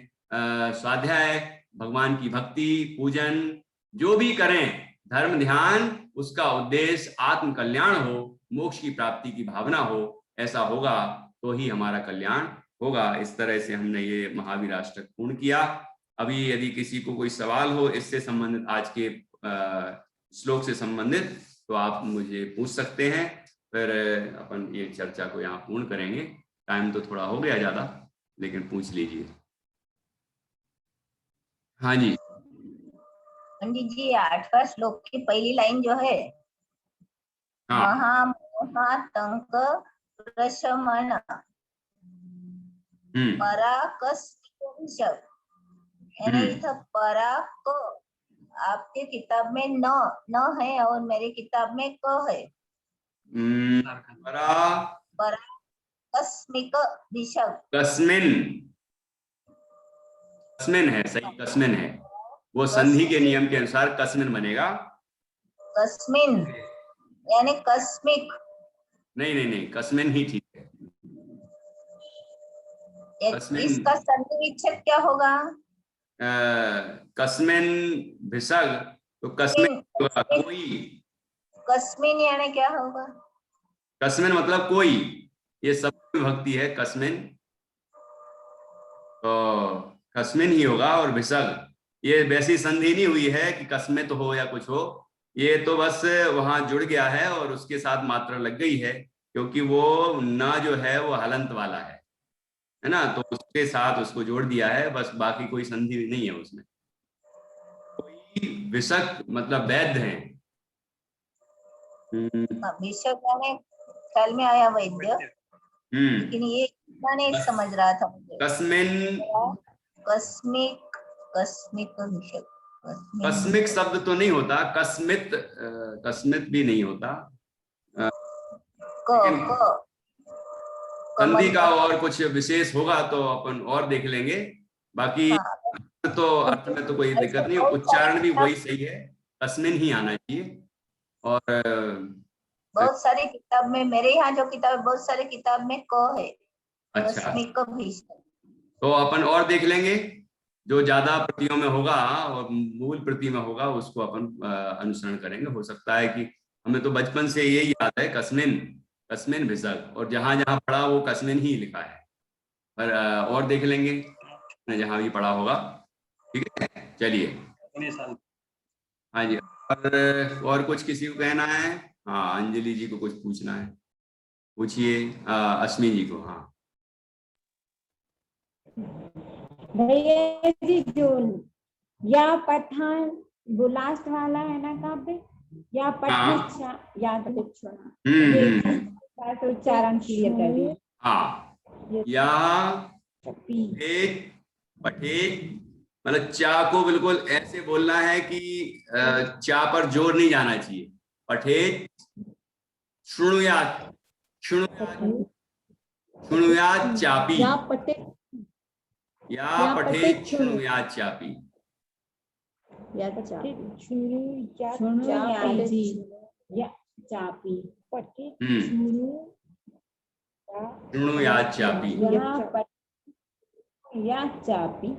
स्वाध्याय, भगवान की भक्ति, पूजन जो भी करें, धर्म ध्यान, उसका उद्देश्य आत्म कल्याण हो, मोक्ष की प्राप्ति की भावना हो। ऐसा होगा तो ही हमारा कल्याण होगा। इस तरह से हमने ये महावीर अष्टक पूर्ण किया। अभी यदि किसी को कोई सवाल हो इससे संबंधित, आज के श्लोक से संबंधित, तो आप मुझे पूछ सकते हैं, फिर अपन ये चर्चा को यहाँ पूर्ण करेंगे। टाइम तो थोड़ा हो गया ज्यादा, लेकिन पूछ लीजिए। हाँ जी पंडित जी, 8वां श्लोक की पहली लाइन जो है, हाँ, महामोहातंक प्रशमन पराकस्मिक, यानी इधर पराक आपके किताब में न है और मेरे किताब में क है। पराकस्मिक विषय, कस्मिन है, सही कस्मिन है। वो संधि के नियम के अनुसार कस्मिन बनेगा। कस्मिन यानी कस्मिक नहीं, कस्मिन ही ठीक है। कस्मिन् इसका संधि विच्छेद क्या होगा? कस्मिन भिषग, तो कस्मिन होगा कोई। कस्मिन यानी क्या होगा? कस्मिन मतलब कोई, ये सब विभक्ति है कस्मिन, तो कस्मिन ही होगा। और भिषग ये वैसी संधि नहीं हुई है कि कस्मित हो या कुछ हो, ये तो बस वहां जुड़ गया है और उसके साथ मात्रा लग गई है, क्योंकि वो ना जो है वो हलंत वाला है ना, तो उसके साथ उसको जोड़ दिया है बस, बाकी कोई संधि नहीं है उसमें। कोई विषक मतलब वैद्य है। विषय यानी ख्याल में आया वैद्य, लेकिन ये इतना नहीं समझ रहा था मुझे। कस्मिन, कस्मिक, कस्मिक विषय, कस्मिक शब्द तो नहीं होता, कस्मित, कस्मित भी नहीं होता। संधि का और कुछ विशेष होगा तो अपन और देख लेंगे, बाकी तो अर्थ में तो कोई दिक्कत नहीं, उच्चारण भी वही सही है, कस्मिन ही आना चाहिए। और बहुत सारी किताब में, मेरे यहाँ जो किताब, बहुत सारे किताब में क है। अच्छा, कस्मिक विषय तो अपन और देख लेंगे, जो ज्यादा प्रतियों में होगा और मूल प्रति में होगा उसको अपन अनुसरण करेंगे। हो सकता है कि हमें तो बचपन से यही याद है कस्मिन, कस्मिन भिषग, और जहां जहां पढ़ा वो कस्मिन ही लिखा है, पर और देख लेंगे जहां भी पढ़ा होगा। ठीक है, चलिए। हाँ जी, और कुछ किसी को कहना है? हाँ, अंजलि जी को कुछ पूछना है, पूछिए। अश्मी जी को। हाँ भैया जी, जो या पठान वो लास्ट वाला है ना काव्य, या पठा या तो उच्चारण क्लियर कर दिए। हाँ, या पठे मतलब चा को बिल्कुल ऐसे बोलना है कि चा पर जोर नहीं जाना चाहिए। पठे शृणुयात, शृणुयात, शृणुयात चापी, या पठे शृणुयात चापी, या चापी, शृणुयात चापी, या चापी।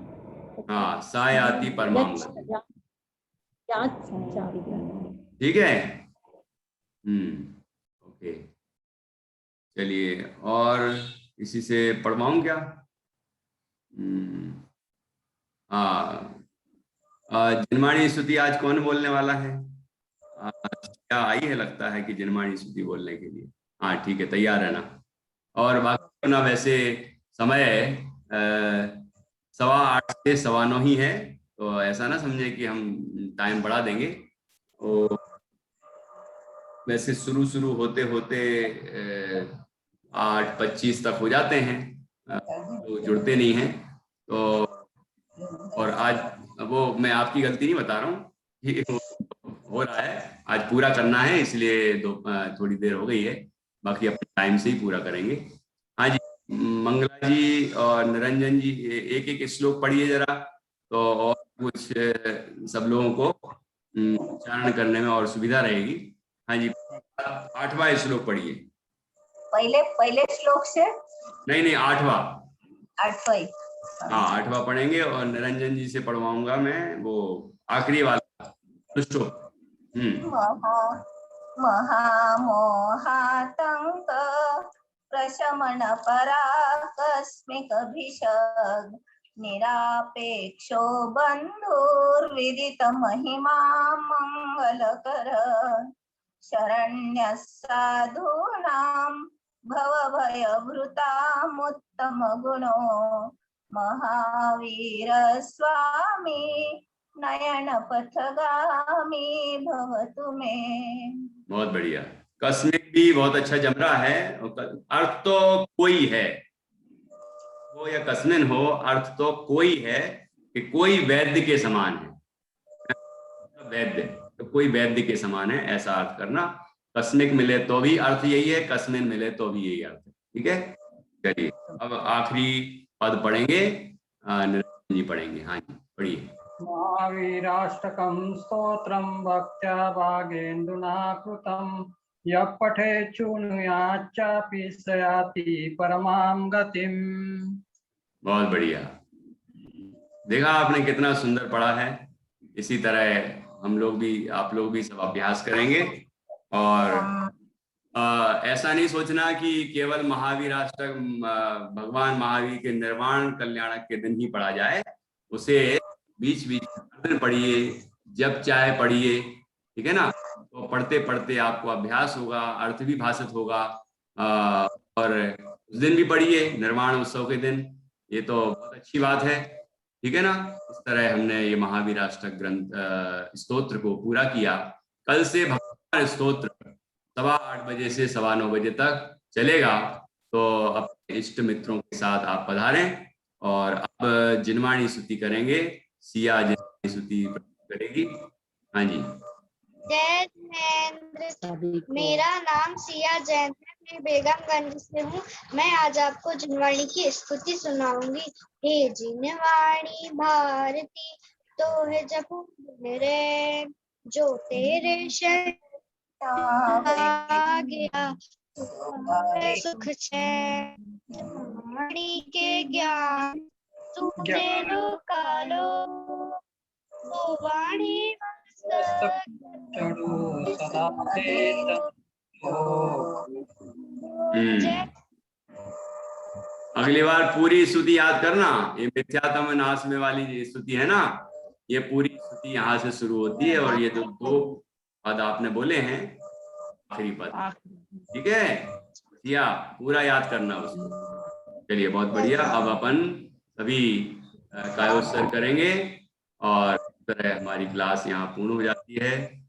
हाँ, सायाति परमांगति। ठीक है, ओके, चलिए। और इसी से पढ़वाऊं क्या? जिनमाणी स्तुति आज कौन बोलने वाला है? क्या आई है, लगता है कि जिनमाणी स्तुति बोलने के लिए। हाँ ठीक है, तैयार है ना? और बाकी ना वैसे समय 8:15 से 9:15 ही है, तो ऐसा ना समझे कि हम टाइम बढ़ा देंगे। तो वैसे शुरू होते होते 8:25 तक हो जाते हैं, तो जुड़ते नहीं हैं। तो और आज वो मैं आपकी गलती नहीं बता रहा हूँ, कि हो रहा है, आज पूरा करना है, इसलिए थोड़ी देर हो गई है, बाकी अपने टाइम से ही पूरा करेंगे। हाँ जी, मंगला जी और निरंजन जी एक एक श्लोक पढ़िए जरा, तो और कुछ सब लोगों को उच्चारण करने में और सुविधा रहेगी। हाँ जी, 8वां श्लोक पढ़िए। पहले श्लोक से नहीं, 8वां। 8वां, हाँ 8वां पढ़ेंगे, और निरंजन जी से पढ़वाऊंगा मैं वो आखिरी वाला श्लोक। महामोहातंक प्रशमन पराकस्मिक भिषग निरापेक्षो बंधुर्विदित महिमा मंगलकर शरण्य साधूनां भवभयभृतामुत्तम गुणो महावीर स्वामी नयन पथगामी भवतु मे। बहुत बढ़िया, कस्मिक भी बहुत अच्छा जम रहा है। अर्थ तो कोई है, वो या कस्मिन हो, अर्थ तो कोई है कि कोई वैद्य के समान है। वैद्य तो कोई वैद्य के समान है, ऐसा अर्थ करना। कस्मिक मिले तो भी अर्थ यही है, कस्मिन मिले तो भी यही अर्थ है। ठीक है, चलिए अब आखिरी पद पढ़ेंगे, निरंजन जी पढ़ेंगे। हाँ जी, पढ़िए। महावीराष्टकं स्तोत्रं भक्त्या भागेन्दुना कृतं यः पठेत् शृणुयाच्चापि स याति परमां गतिम्। बहुत बढ़िया। देखा आपने कितना सुंदर पढ़ा है। इसी तरह हम लोग भी, आप लोग भी सब अभ्यास करेंगे। और ऐसा नहीं सोचना कि केवल महावीराष्टक भगवान महावीर के निर्वाण कल्याणक के दिन ही पढ़ा जाए, उसे बीच बीच हर दिन पढ़िए, जब चाहे पढ़िए, ठीक है ना। तो पढ़ते पढ़ते आपको अभ्यास होगा, अर्थ भी भाषित होगा। और उस दिन भी पढ़िए, निर्वाण उत्सव के दिन। ये तो बहुत अच्छी बात है, ठीक है ना। इस तरह हमने ये महावीराष्टक ग्रंथ स्तोत्र को पूरा किया। कल से भगवान स्तोत्र 8:15 बजे से 9:15 बजे तक चलेगा। तो अपने इष्ट मित्रों के साथ आप पधारें। और अब जिनवाणी स्तुति करेंगे, सिया जिनवाणी स्तुति करेगी। हाँ जी। जय जिनेंद्र, मेरा नाम सिया जैन है, मैं बेगमगंज से हूँ। मैं आज आपको जिनवाणी की स्तुति सुनाऊंगी। हे जिनवाणी भारती, तो है जपू रे, जो तेरे शरण आ गया सुख चैन। वाणी के ज्ञान तूने रोका लो, वो वाणी अगली बार पूरी स्तुति याद करना। ये मिथ्यात्म नाश में वाली स्तुति है ना, ये पूरी स्तुति यहाँ से शुरू होती है। और ये जो 2 पद आपने बोले हैं, आखिरी पद, ठीक है। या पूरा याद करना उसको। चलिए, बहुत बढ़िया। अब अपन सभी कायोत्सर्ग करेंगे और इस तरह हमारी क्लास यहाँ पूर्ण हो जाती है।